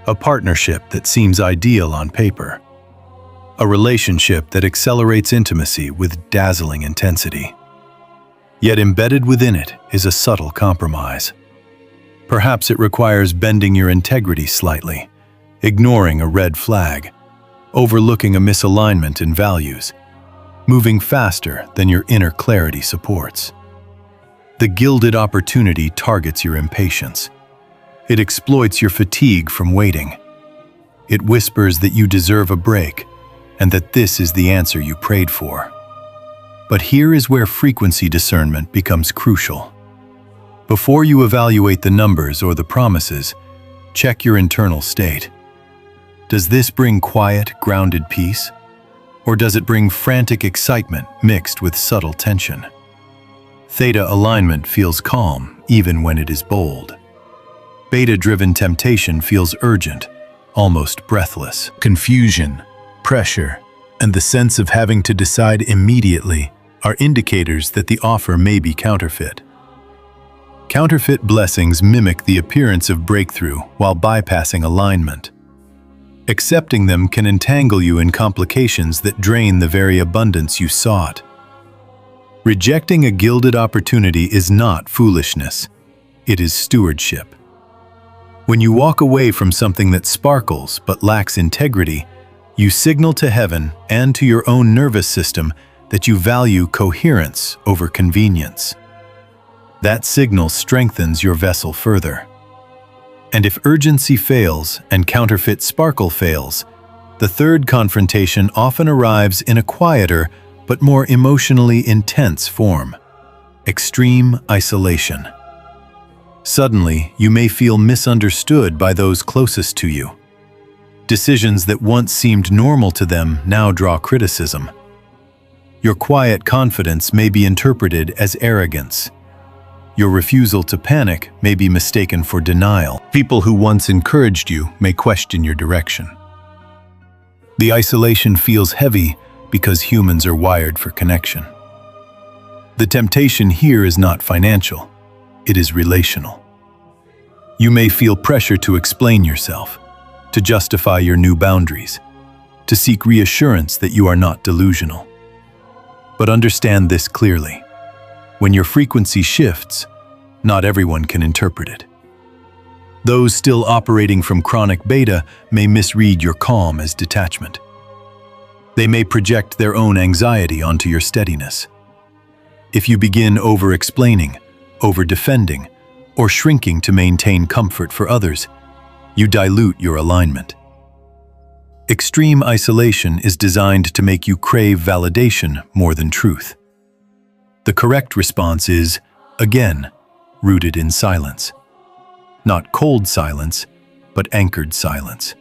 a partnership that seems ideal on paper, a relationship that accelerates intimacy with dazzling intensity. Yet embedded within it is a subtle compromise. Perhaps it requires bending your integrity slightly, ignoring a red flag, overlooking a misalignment in values, moving faster than your inner clarity supports. The gilded opportunity targets your impatience. It exploits your fatigue from waiting. It whispers that you deserve a break and that this is the answer you prayed for. But here is where frequency discernment becomes crucial. Before you evaluate the numbers or the promises, check your internal state. Does this bring quiet, grounded peace? Or does it bring frantic excitement mixed with subtle tension? Theta alignment feels calm, even when it is bold. Beta-driven temptation feels urgent, almost breathless. Confusion, pressure, and the sense of having to decide immediately are indicators that the offer may be counterfeit. Counterfeit blessings mimic the appearance of breakthrough while bypassing alignment. Accepting them can entangle you in complications that drain the very abundance you sought. Rejecting a gilded opportunity is not foolishness. It is stewardship. When you walk away from something that sparkles but lacks integrity, you signal to heaven and to your own nervous system that you value coherence over convenience. That signal strengthens your vessel further. And if urgency fails and counterfeit sparkle fails, the third confrontation often arrives in a quieter but more emotionally intense form: extreme isolation. Suddenly, you may feel misunderstood by those closest to you. Decisions that once seemed normal to them now draw criticism. Your quiet confidence may be interpreted as arrogance. Your refusal to panic may be mistaken for denial. People who once encouraged you may question your direction. The isolation feels heavy because humans are wired for connection. The temptation here is not financial, it is relational. You may feel pressure to explain yourself, to justify your new boundaries, to seek reassurance that you are not delusional. But understand this clearly. When your frequency shifts, not everyone can interpret it. Those still operating from chronic beta may misread your calm as detachment. They may project their own anxiety onto your steadiness. If you begin over-explaining, over-defending, or shrinking to maintain comfort for others, you dilute your alignment. Extreme isolation is designed to make you crave validation more than truth. The correct response is, again, rooted in silence. Not cold silence, but anchored silence.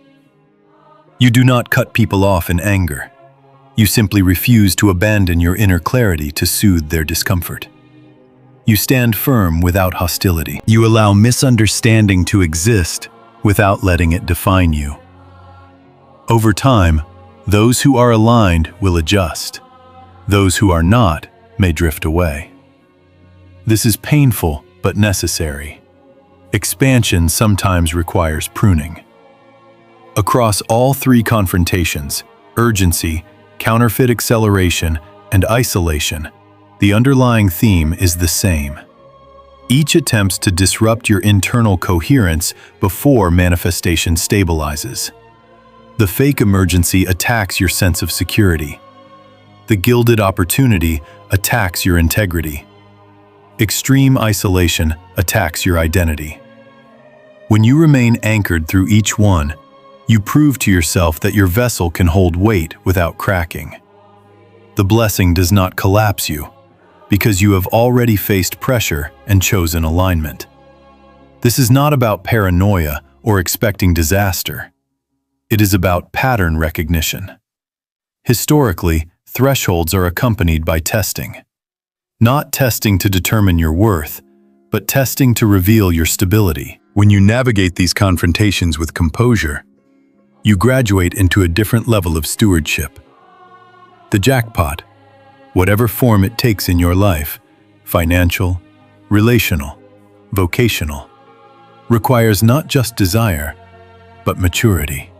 You do not cut people off in anger. You simply refuse to abandon your inner clarity to soothe their discomfort. You stand firm without hostility. You allow misunderstanding to exist without letting it define you. Over time, those who are aligned will adjust. Those who are not may drift away. This is painful but necessary. Expansion sometimes requires pruning. Across all three confrontations, urgency, counterfeit acceleration, and isolation, the underlying theme is the same. Each attempts to disrupt your internal coherence before manifestation stabilizes. The fake emergency attacks your sense of security. The gilded opportunity attacks your integrity. Extreme isolation attacks your identity. When you remain anchored through each one, you prove to yourself that your vessel can hold weight without cracking. The blessing does not collapse you, because you have already faced pressure and chosen alignment. This is not about paranoia or expecting disaster. It is about pattern recognition. Historically, thresholds are accompanied by testing. Not testing to determine your worth, but testing to reveal your stability. When you navigate these confrontations with composure, you graduate into a different level of stewardship. The jackpot, whatever form it takes in your life, financial, relational, vocational, requires not just desire, but maturity.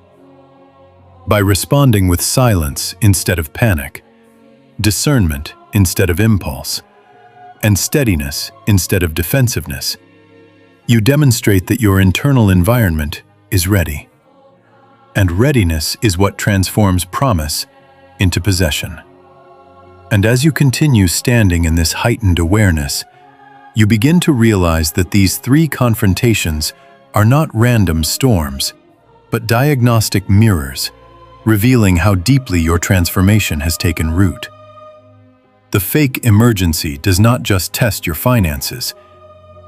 By responding with silence instead of panic, discernment instead of impulse, and steadiness instead of defensiveness, you demonstrate that your internal environment is ready. And readiness is what transforms promise into possession. And as you continue standing in this heightened awareness, you begin to realize that these three confrontations are not random storms, but diagnostic mirrors, revealing how deeply your transformation has taken root. The fake emergency does not just test your finances,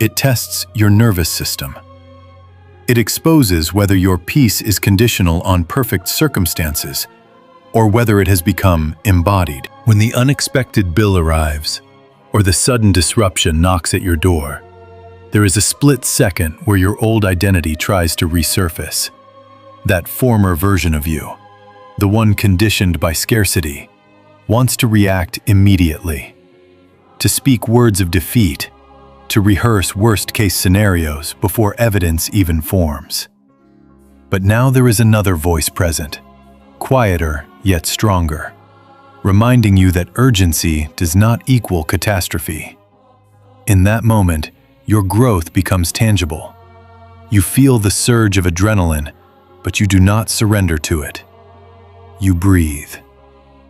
it tests your nervous system. It exposes whether your peace is conditional on perfect circumstances or whether it has become embodied. When the unexpected bill arrives or the sudden disruption knocks at your door, there is a split second where your old identity tries to resurface. That former version of you, the one conditioned by scarcity, wants to react immediately, to speak words of defeat, to rehearse worst-case scenarios before evidence even forms. But now there is another voice present, quieter yet stronger, reminding you that urgency does not equal catastrophe. In that moment, your growth becomes tangible. You feel the surge of adrenaline, but you do not surrender to it. You breathe.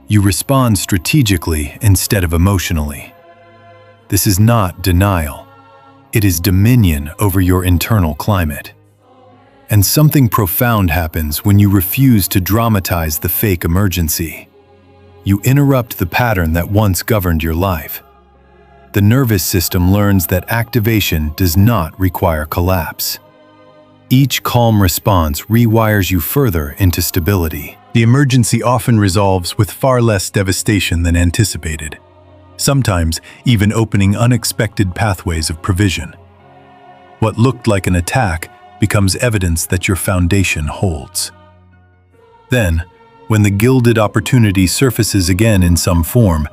You respond strategically instead of emotionally. This is not denial. It is dominion over your internal climate. And something profound happens when you refuse to dramatize the fake emergency. You interrupt the pattern that once governed your life. The nervous system learns that activation does not require collapse. Each calm response rewires you further into stability. The emergency often resolves with far less devastation than anticipated, sometimes even opening unexpected pathways of provision. What looked like an attack becomes evidence that your foundation holds. Then, when the gilded opportunity surfaces again in some form,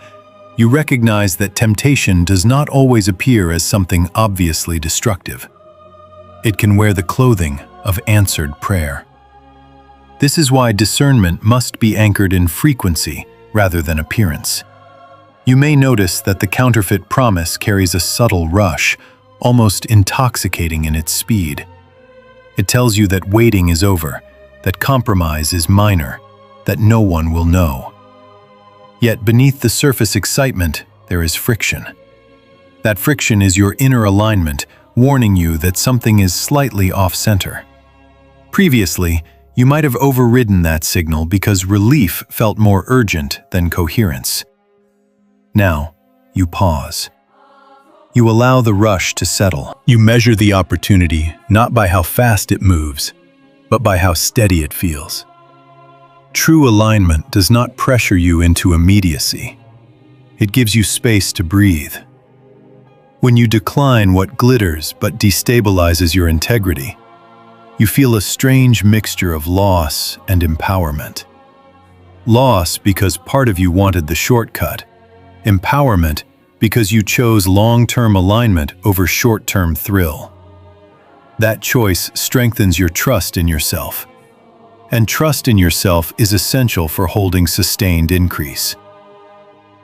you recognize that temptation does not always appear as something obviously destructive. It can wear the clothing of answered prayer. This is why discernment must be anchored in frequency rather than appearance. You may notice that the counterfeit promise carries a subtle rush, almost intoxicating in its speed. It tells you that waiting is over, that compromise is minor, that no one will know. Yet beneath the surface excitement, there is friction. That friction is your inner alignment, warning you that something is slightly off-center. Previously, you might have overridden that signal because relief felt more urgent than coherence. Now, you pause. You allow the rush to settle. You measure the opportunity not by how fast it moves, but by how steady it feels. True alignment does not pressure you into immediacy. It gives you space to breathe. When you decline what glitters but destabilizes your integrity, you feel a strange mixture of loss and empowerment. Loss because part of you wanted the shortcut. Empowerment because you chose long-term alignment over short-term thrill. That choice strengthens your trust in yourself. And trust in yourself is essential for holding sustained increase.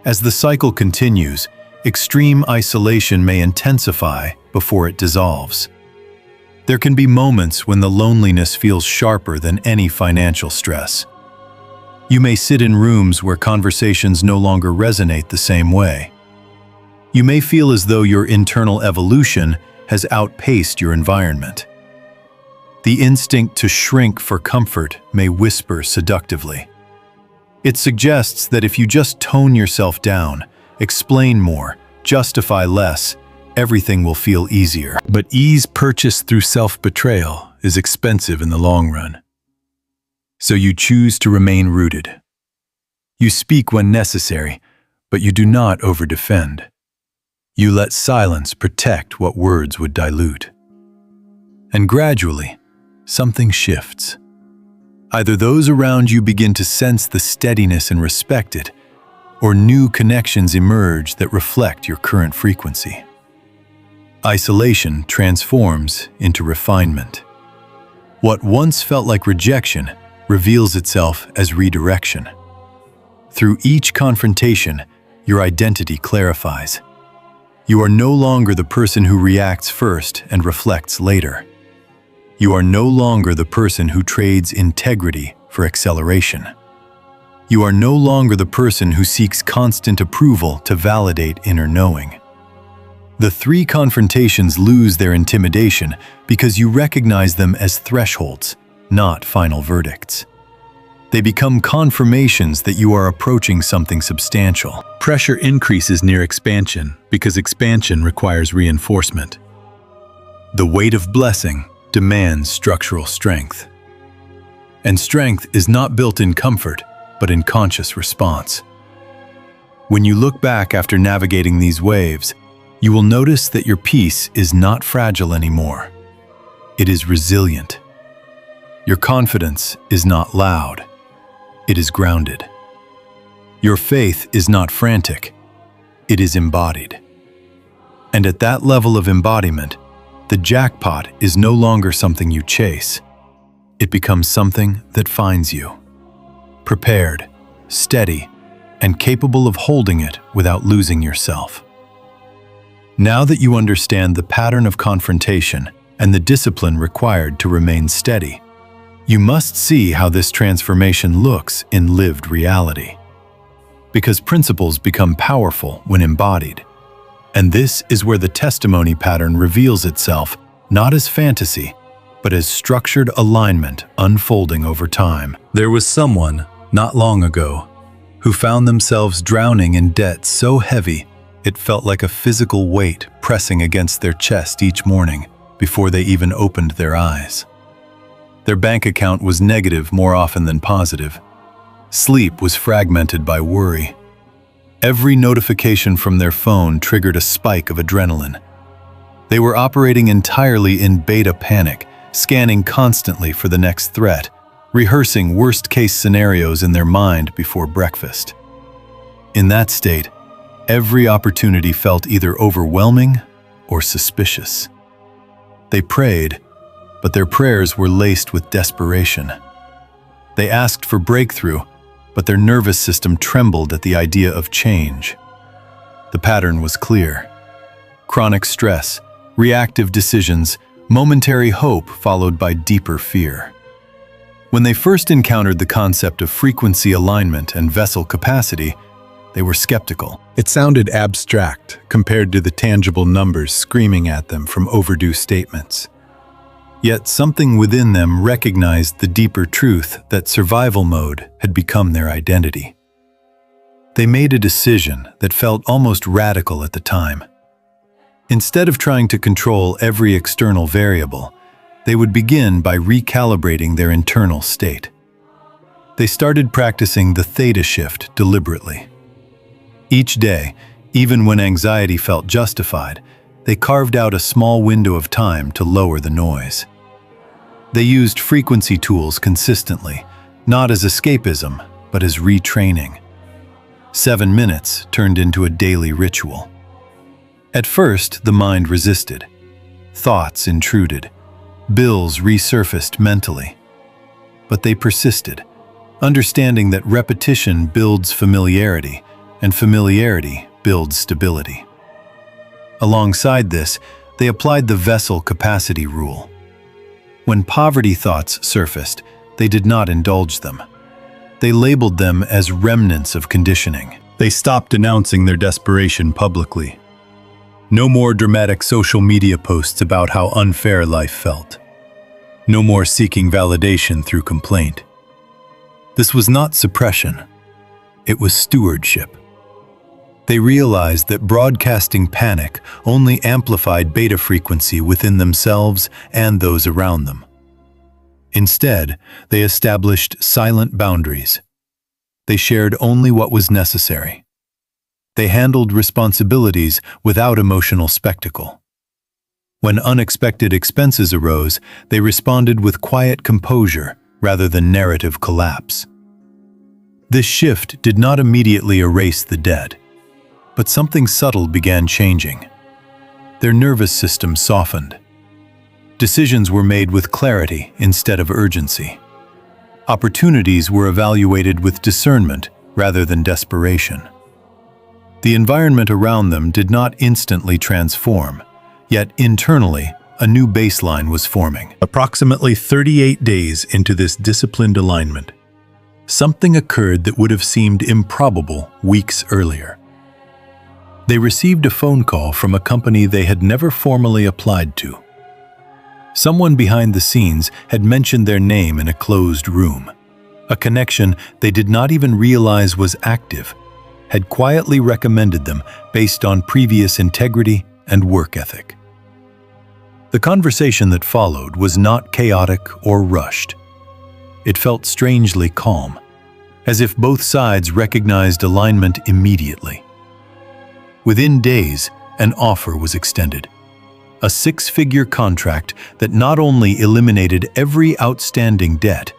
As the cycle continues, extreme isolation may intensify before it dissolves. There can be moments when the loneliness feels sharper than any financial stress. You may sit in rooms where conversations no longer resonate the same way. You may feel as though your internal evolution has outpaced your environment. The instinct to shrink for comfort may whisper seductively. It suggests that if you just tone yourself down, explain more, justify less, everything will feel easier. But ease purchased through self-betrayal is expensive in the long run. So you choose to remain rooted. You speak when necessary, but you do not overdefend. You let silence protect what words would dilute. And gradually, something shifts. Either those around you begin to sense the steadiness and respect it, or new connections emerge that reflect your current frequency. Isolation transforms into refinement. What once felt like rejection reveals itself as redirection. Through each confrontation, your identity clarifies. You are no longer the person who reacts first and reflects later. You are no longer the person who trades integrity for acceleration. You are no longer the person who seeks constant approval to validate inner knowing. The three confrontations lose their intimidation because you recognize them as thresholds, not final verdicts. They become confirmations that you are approaching something substantial. Pressure increases near expansion because expansion requires reinforcement. The weight of blessing demands structural strength. And strength is not built in comfort, but in conscious response. When you look back after navigating these waves, you will notice that your peace is not fragile anymore. It is resilient. Your confidence is not loud. It is grounded. Your faith is not frantic. It is embodied. And at that level of embodiment, the jackpot is no longer something you chase. It becomes something that finds you. Prepared, steady, and capable of holding it without losing yourself. Now that you understand the pattern of confrontation and the discipline required to remain steady, you must see how this transformation looks in lived reality. Because principles become powerful when embodied. And this is where the testimony pattern reveals itself, not as fantasy, but as structured alignment unfolding over time. There was someone, not long ago, who found themselves drowning in debt so heavy it felt like a physical weight pressing against their chest each morning before they even opened their eyes. Their bank account was negative more often than positive. Sleep was fragmented by worry. Every notification from their phone triggered a spike of adrenaline. They were operating entirely in beta panic, scanning constantly for the next threat, rehearsing worst-case scenarios in their mind before breakfast. In that state, every opportunity felt either overwhelming or suspicious. They prayed, but their prayers were laced with desperation. They asked for breakthrough, but their nervous system trembled at the idea of change. The pattern was clear. Chronic stress, reactive decisions, momentary hope followed by deeper fear. When they first encountered the concept of frequency alignment and vessel capacity, they were skeptical. It sounded abstract compared to the tangible numbers screaming at them from overdue statements. Yet something within them recognized the deeper truth that survival mode had become their identity. They made a decision that felt almost radical at the time. Instead of trying to control every external variable, they would begin by recalibrating their internal state. They started practicing the theta shift deliberately. Each day, even when anxiety felt justified, they carved out a small window of time to lower the noise. They used frequency tools consistently, not as escapism, but as retraining. 7 minutes turned into a daily ritual. At first, the mind resisted. Thoughts intruded. Bills resurfaced mentally. But they persisted, understanding that repetition builds familiarity, and familiarity builds stability. Alongside this, they applied the vessel capacity rule. When poverty thoughts surfaced, they did not indulge them. They labeled them as remnants of conditioning. They stopped denouncing their desperation publicly. No more dramatic social media posts about how unfair life felt. No more seeking validation through complaint. This was not suppression. It was stewardship. They realized that broadcasting panic only amplified beta frequency within themselves and those around them. Instead, they established silent boundaries. They shared only what was necessary. They handled responsibilities without emotional spectacle. When unexpected expenses arose, they responded with quiet composure rather than narrative collapse. This shift did not immediately erase the dead, but something subtle began changing. Their nervous system softened. Decisions were made with clarity instead of urgency. Opportunities were evaluated with discernment rather than desperation. The environment around them did not instantly transform, yet internally, a new baseline was forming. Approximately 38 days into this disciplined alignment, something occurred that would have seemed improbable weeks earlier. They received a phone call from a company they had never formally applied to. Someone behind the scenes had mentioned their name in a closed room. A connection they did not even realize was active had quietly recommended them based on previous integrity and work ethic. The conversation that followed was not chaotic or rushed. It felt strangely calm, as if both sides recognized alignment immediately. Within days, an offer was extended. A six-figure contract that not only eliminated every outstanding debt,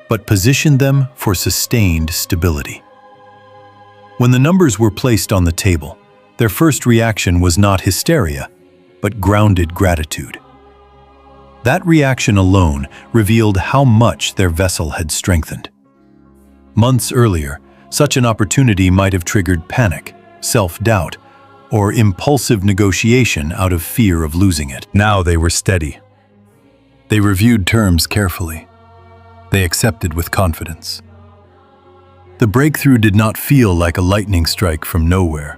but positioned them for sustained stability. When the numbers were placed on the table, their first reaction was not hysteria, but grounded gratitude. That reaction alone revealed how much their vessel had strengthened. Months earlier, such an opportunity might have triggered panic, self-doubt, or impulsive negotiation out of fear of losing it. Now they were steady. They reviewed terms carefully. They accepted with confidence. The breakthrough did not feel like a lightning strike from nowhere.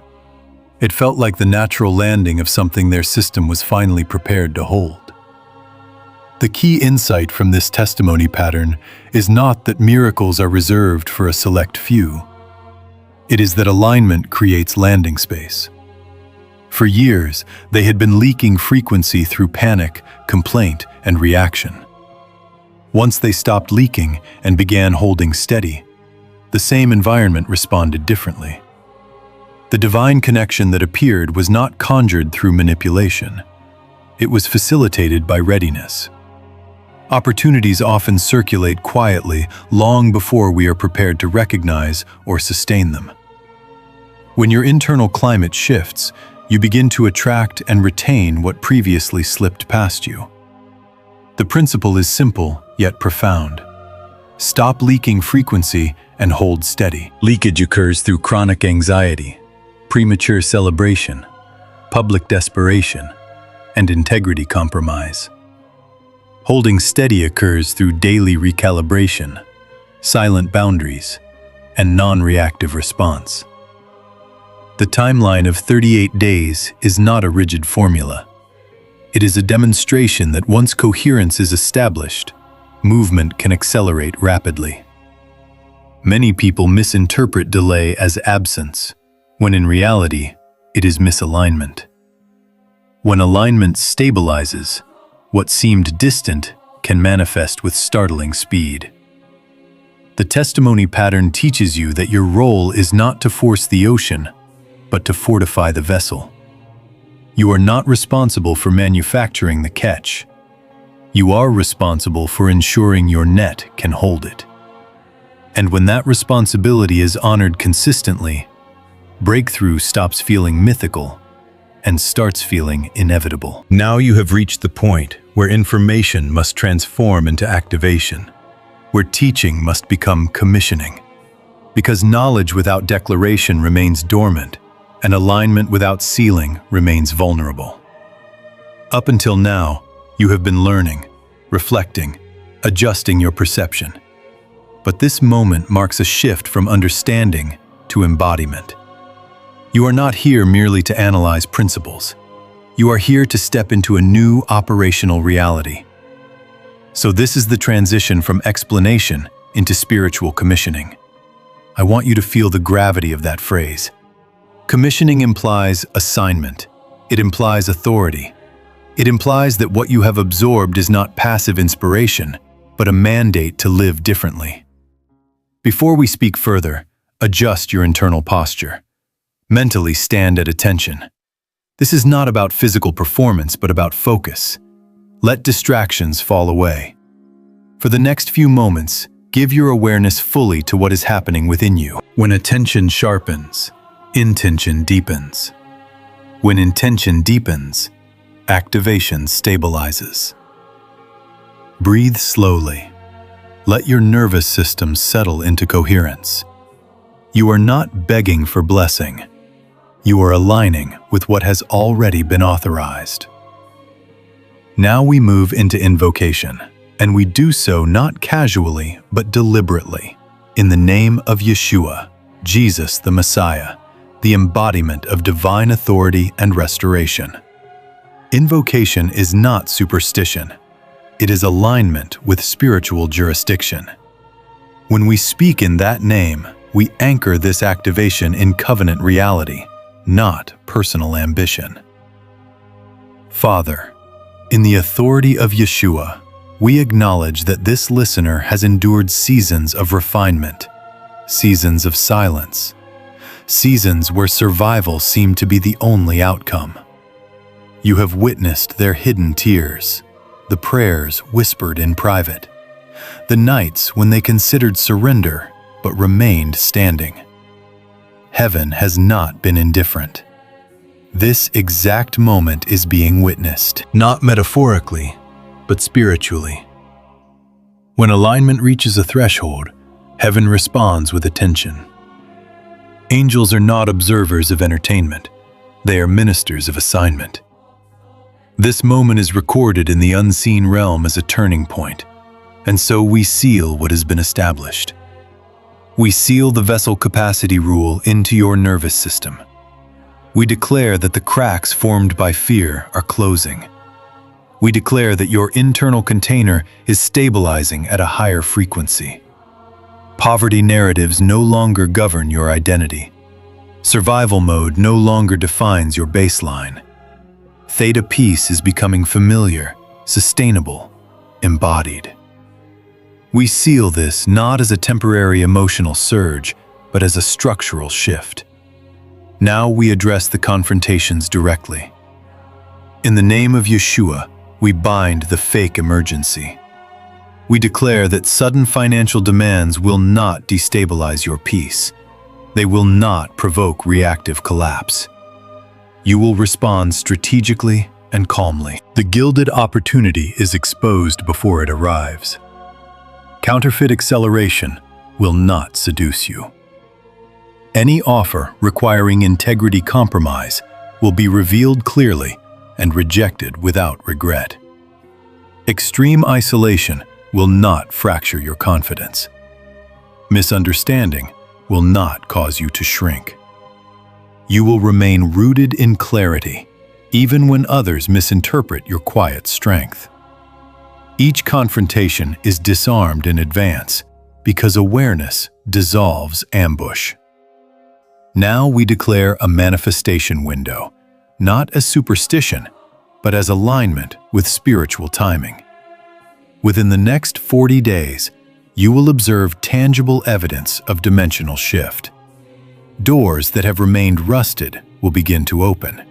It felt like the natural landing of something their system was finally prepared to hold. The key insight from this testimony pattern is not that miracles are reserved for a select few. It is that alignment creates landing space. For years, they had been leaking frequency through panic, complaint, and reaction. Once they stopped leaking and began holding steady, the same environment responded differently. The divine connection that appeared was not conjured through manipulation. It was facilitated by readiness. Opportunities often circulate quietly long before we are prepared to recognize or sustain them. When your internal climate shifts, you begin to attract and retain what previously slipped past you. The principle is simple yet profound. Stop leaking frequency and hold steady. Leakage occurs through chronic anxiety, premature celebration, public desperation, and integrity compromise. Holding steady occurs through daily recalibration, silent boundaries, and non-reactive response. The timeline of 38 days is not a rigid formula. It is a demonstration that once coherence is established, movement can accelerate rapidly. Many people misinterpret delay as absence, when in reality, it is misalignment. When alignment stabilizes, what seemed distant can manifest with startling speed. The testimony pattern teaches you that your role is not to force the ocean, but to fortify the vessel. You are not responsible for manufacturing the catch. You are responsible for ensuring your net can hold it. And when that responsibility is honored consistently, breakthrough stops feeling mythical and starts feeling inevitable. Now you have reached the point where information must transform into activation, where teaching must become commissioning. Because knowledge without declaration remains dormant, and alignment without sealing remains vulnerable. Up until now, you have been learning, reflecting, adjusting your perception. But this moment marks a shift from understanding to embodiment. You are not here merely to analyze principles. You are here to step into a new operational reality. So this is the transition from explanation into spiritual commissioning. I want you to feel the gravity of that phrase. Commissioning implies assignment. It implies authority. It implies that what you have absorbed is not passive inspiration, but a mandate to live differently. Before we speak further, adjust your internal posture. Mentally stand at attention. This is not about physical performance, but about focus. Let distractions fall away. For the next few moments, give your awareness fully to what is happening within you. When attention sharpens, intention deepens. When intention deepens, activation stabilizes. Breathe slowly. Let your nervous system settle into coherence. You are not begging for blessing. You are aligning with what has already been authorized. Now we move into invocation, and we do so not casually but deliberately. In the name of Yeshua, Jesus the Messiah, the embodiment of divine authority and restoration. Invocation is not superstition. It is alignment with spiritual jurisdiction. When we speak in that name, we anchor this activation in covenant reality, not personal ambition. Father, in the authority of Yeshua, we acknowledge that this listener has endured seasons of refinement, seasons of silence, seasons where survival seemed to be the only outcome. You have witnessed their hidden tears, the prayers whispered in private, the nights when they considered surrender but remained standing. Heaven has not been indifferent. This exact moment is being witnessed, not metaphorically, but spiritually. When alignment reaches a threshold, heaven responds with attention. Angels are not observers of entertainment. They are ministers of assignment. This moment is recorded in the unseen realm as a turning point, and so we seal what has been established. We seal the vessel capacity rule into your nervous system. We declare that the cracks formed by fear are closing. We declare that your internal container is stabilizing at a higher frequency. Poverty narratives no longer govern your identity. Survival mode no longer defines your baseline. Theta peace is becoming familiar, sustainable, embodied. We seal this not as a temporary emotional surge, but as a structural shift. Now we address the confrontations directly. In the name of Yeshua, we bind the fake emergency. We declare that sudden financial demands will not destabilize your peace. They will not provoke reactive collapse. You will respond strategically and calmly. The gilded opportunity is exposed before it arrives. Counterfeit acceleration will not seduce you. Any offer requiring integrity compromise will be revealed clearly and rejected without regret. Extreme isolation will not fracture your confidence. Misunderstanding will not cause you to shrink. You will remain rooted in clarity, even when others misinterpret your quiet strength. Each confrontation is disarmed in advance because awareness dissolves ambush. Now we declare a manifestation window, not as superstition, but as alignment with spiritual timing. Within the next 40 days, you will observe tangible evidence of dimensional shift. Doors that have remained rusted will begin to open.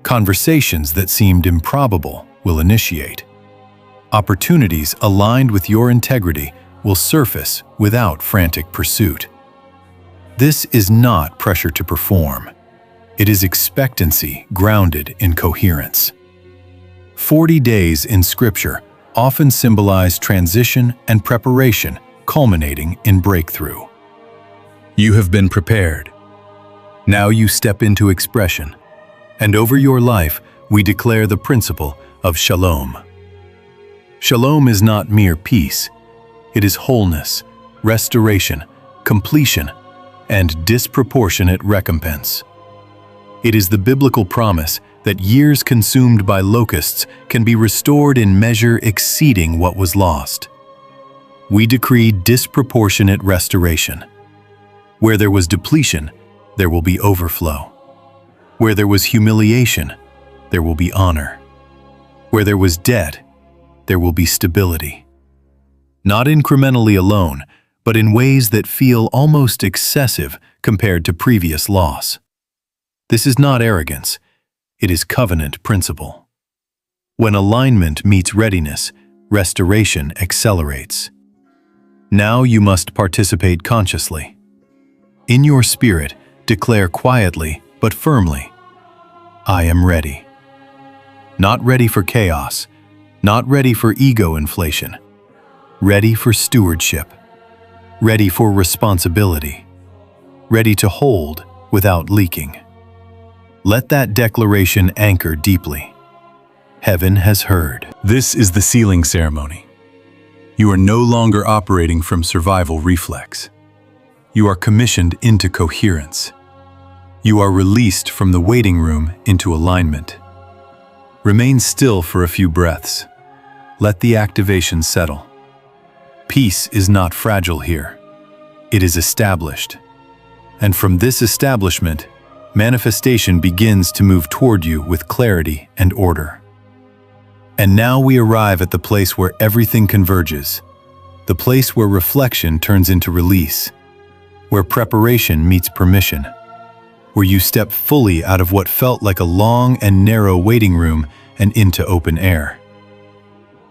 Conversations that seemed improbable will initiate. Opportunities aligned with your integrity will surface without frantic pursuit. This is not pressure to perform. It is expectancy grounded in coherence. 40 days in Scripture often symbolize transition and preparation, culminating in breakthrough. You have been prepared. Now you step into expression, and over your life we declare the principle of shalom. Shalom is not mere peace. It is wholeness, restoration, completion, and disproportionate recompense. It is the biblical promise that years consumed by locusts can be restored in measure exceeding what was lost. We decree disproportionate restoration. Where there was depletion, there will be overflow. Where there was humiliation, there will be honor. Where there was debt, there will be stability. Not incrementally alone, but in ways that feel almost excessive compared to previous loss. This is not arrogance, it is covenant principle. When alignment meets readiness, restoration accelerates. Now you must participate consciously. In your spirit, declare quietly but firmly, I am ready. Not ready for chaos, not ready for ego inflation. Ready for stewardship. Ready for responsibility. Ready to hold without leaking. Let that declaration anchor deeply. Heaven has heard. This is the sealing ceremony. You are no longer operating from survival reflex. You are commissioned into coherence. You are released from the waiting room into alignment. Remain still for a few breaths. Let the activation settle. Peace is not fragile here. It is established. And from this establishment, manifestation begins to move toward you with clarity and order. And now we arrive at the place where everything converges, the place where reflection turns into release, where preparation meets permission, where you step fully out of what felt like a long and narrow waiting room and into open air.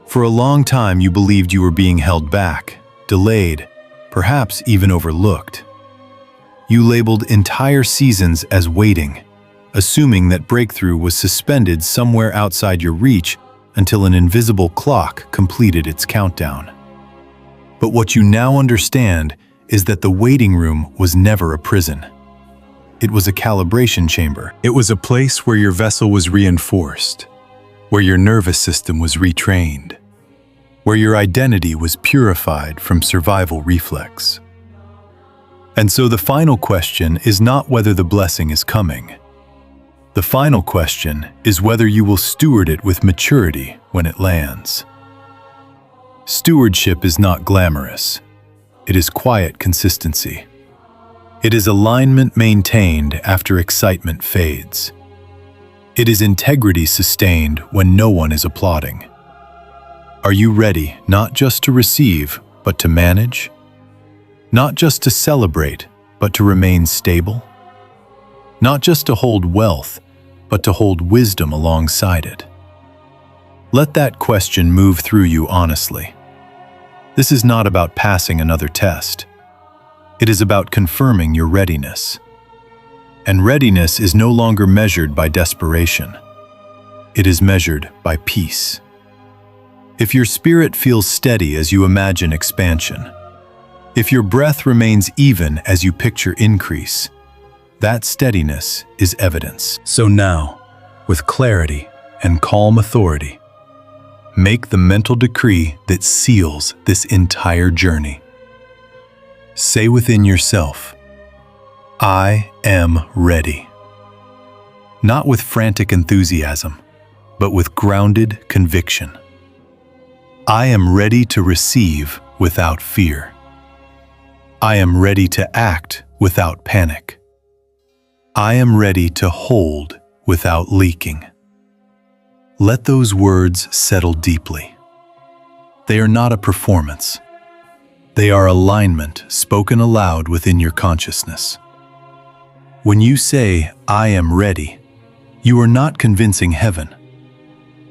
For a long time you believed you were being held back, delayed, perhaps even overlooked. You labeled entire seasons as waiting, assuming that breakthrough was suspended somewhere outside your reach until an invisible clock completed its countdown. But what you now understand is that the waiting room was never a prison. It was a calibration chamber. It was a place where your vessel was reinforced, where your nervous system was retrained, where your identity was purified from survival reflex. And so the final question is not whether the blessing is coming. The final question is whether you will steward it with maturity when it lands. Stewardship is not glamorous. It is quiet consistency. It is alignment maintained after excitement fades. It is integrity sustained when no one is applauding. Are you ready not just to receive, but to manage? Not just to celebrate, but to remain stable? Not just to hold wealth, but to hold wisdom alongside it? Let that question move through you honestly. This is not about passing another test. It is about confirming your readiness. And readiness is no longer measured by desperation. It is measured by peace. If your spirit feels steady as you imagine expansion, if your breath remains even as you picture increase, that steadiness is evidence. So now, with clarity and calm authority, make the mental decree that seals this entire journey. Say within yourself, I am ready. Not with frantic enthusiasm, but with grounded conviction. I am ready to receive without fear. I am ready to act without panic. I am ready to hold without leaking. Let those words settle deeply. They are not a performance. They are alignment spoken aloud within your consciousness. When you say, I am ready, you are not convincing heaven.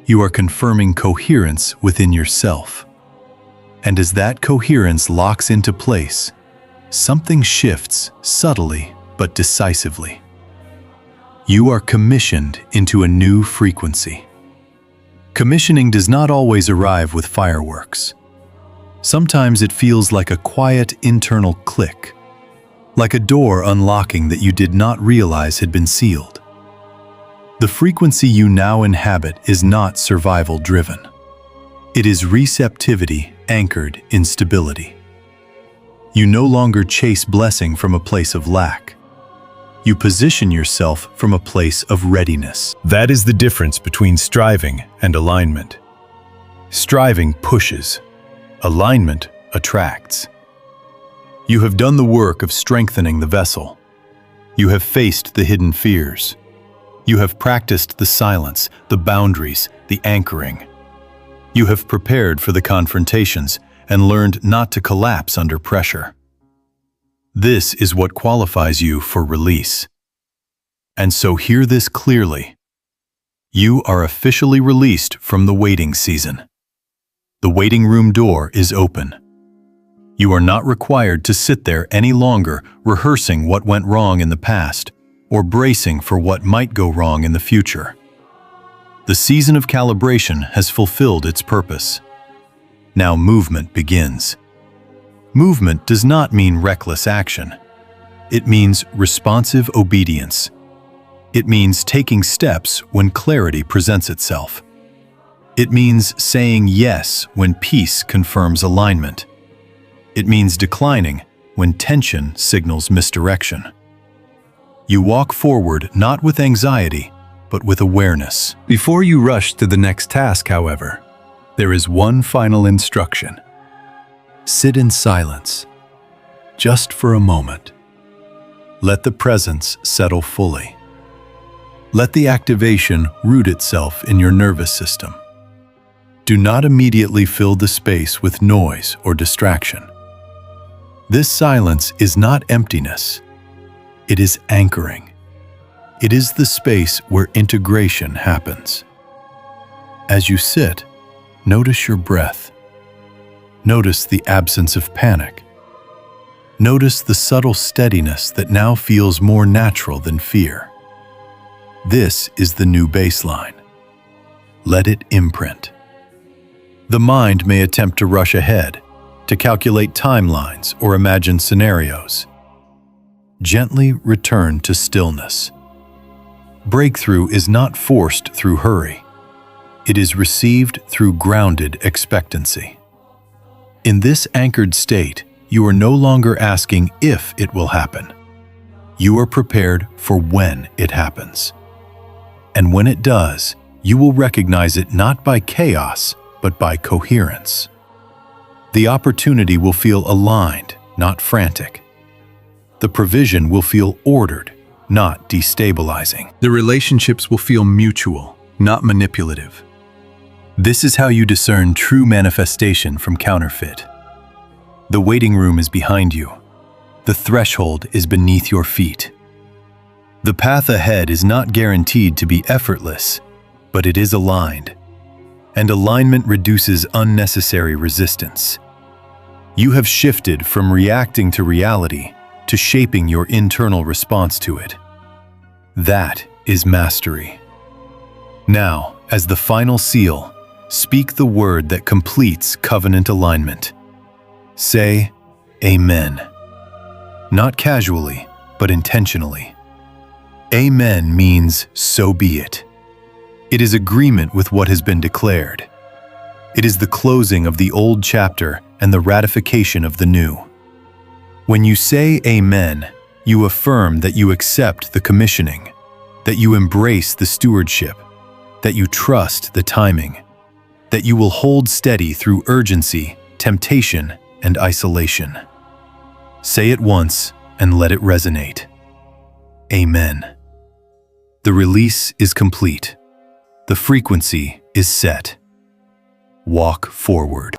You are confirming coherence within yourself. And as that coherence locks into place, something shifts subtly but decisively. You are commissioned into a new frequency. Commissioning does not always arrive with fireworks. Sometimes it feels like a quiet internal click, like a door unlocking that you did not realize had been sealed. The frequency you now inhabit is not survival-driven. It is receptivity anchored in stability. You no longer chase blessing from a place of lack. You position yourself from a place of readiness. That is the difference between striving and alignment. Striving pushes. Alignment attracts. You have done the work of strengthening the vessel. You have faced the hidden fears. You have practiced the silence, the boundaries, the anchoring. You have prepared for the confrontations, and learned not to collapse under pressure. This is what qualifies you for release. And so hear this clearly. You are officially released from the waiting season. The waiting room door is open. You are not required to sit there any longer rehearsing what went wrong in the past or bracing for what might go wrong in the future. The season of calibration has fulfilled its purpose. Now movement begins. Movement does not mean reckless action. It means responsive obedience. It means taking steps when clarity presents itself. It means saying yes when peace confirms alignment. It means declining when tension signals misdirection. You walk forward not with anxiety, but with awareness. Before you rush to the next task, however, there is one final instruction. Sit in silence, just for a moment. Let the presence settle fully. Let the activation root itself in your nervous system. Do not immediately fill the space with noise or distraction. This silence is not emptiness. It is anchoring. It is the space where integration happens. As you sit, notice your breath. Notice the absence of panic. Notice the subtle steadiness that now feels more natural than fear. This is the new baseline. Let it imprint. The mind may attempt to rush ahead, to calculate timelines or imagine scenarios. Gently return to stillness. Breakthrough is not forced through hurry. It is received through grounded expectancy. In this anchored state, you are no longer asking if it will happen. You are prepared for when it happens. And when it does, you will recognize it not by chaos, but by coherence. The opportunity will feel aligned, not frantic. The provision will feel ordered, not destabilizing. The relationships will feel mutual, not manipulative. This is how you discern true manifestation from counterfeit. The waiting room is behind you. The threshold is beneath your feet. The path ahead is not guaranteed to be effortless, but it is aligned. And alignment reduces unnecessary resistance. You have shifted from reacting to reality to shaping your internal response to it. That is mastery. Now, as the final seal, speak the word that completes covenant alignment. Say, Amen. Not casually, but intentionally. Amen means so be it. It is agreement with what has been declared. It is the closing of the old chapter and the ratification of the new. When you say Amen, you affirm that you accept the commissioning, that you embrace the stewardship, that you trust the timing, that you will hold steady through urgency, temptation, and isolation. Say it once and let it resonate. Amen. The release is complete. The frequency is set. Walk forward.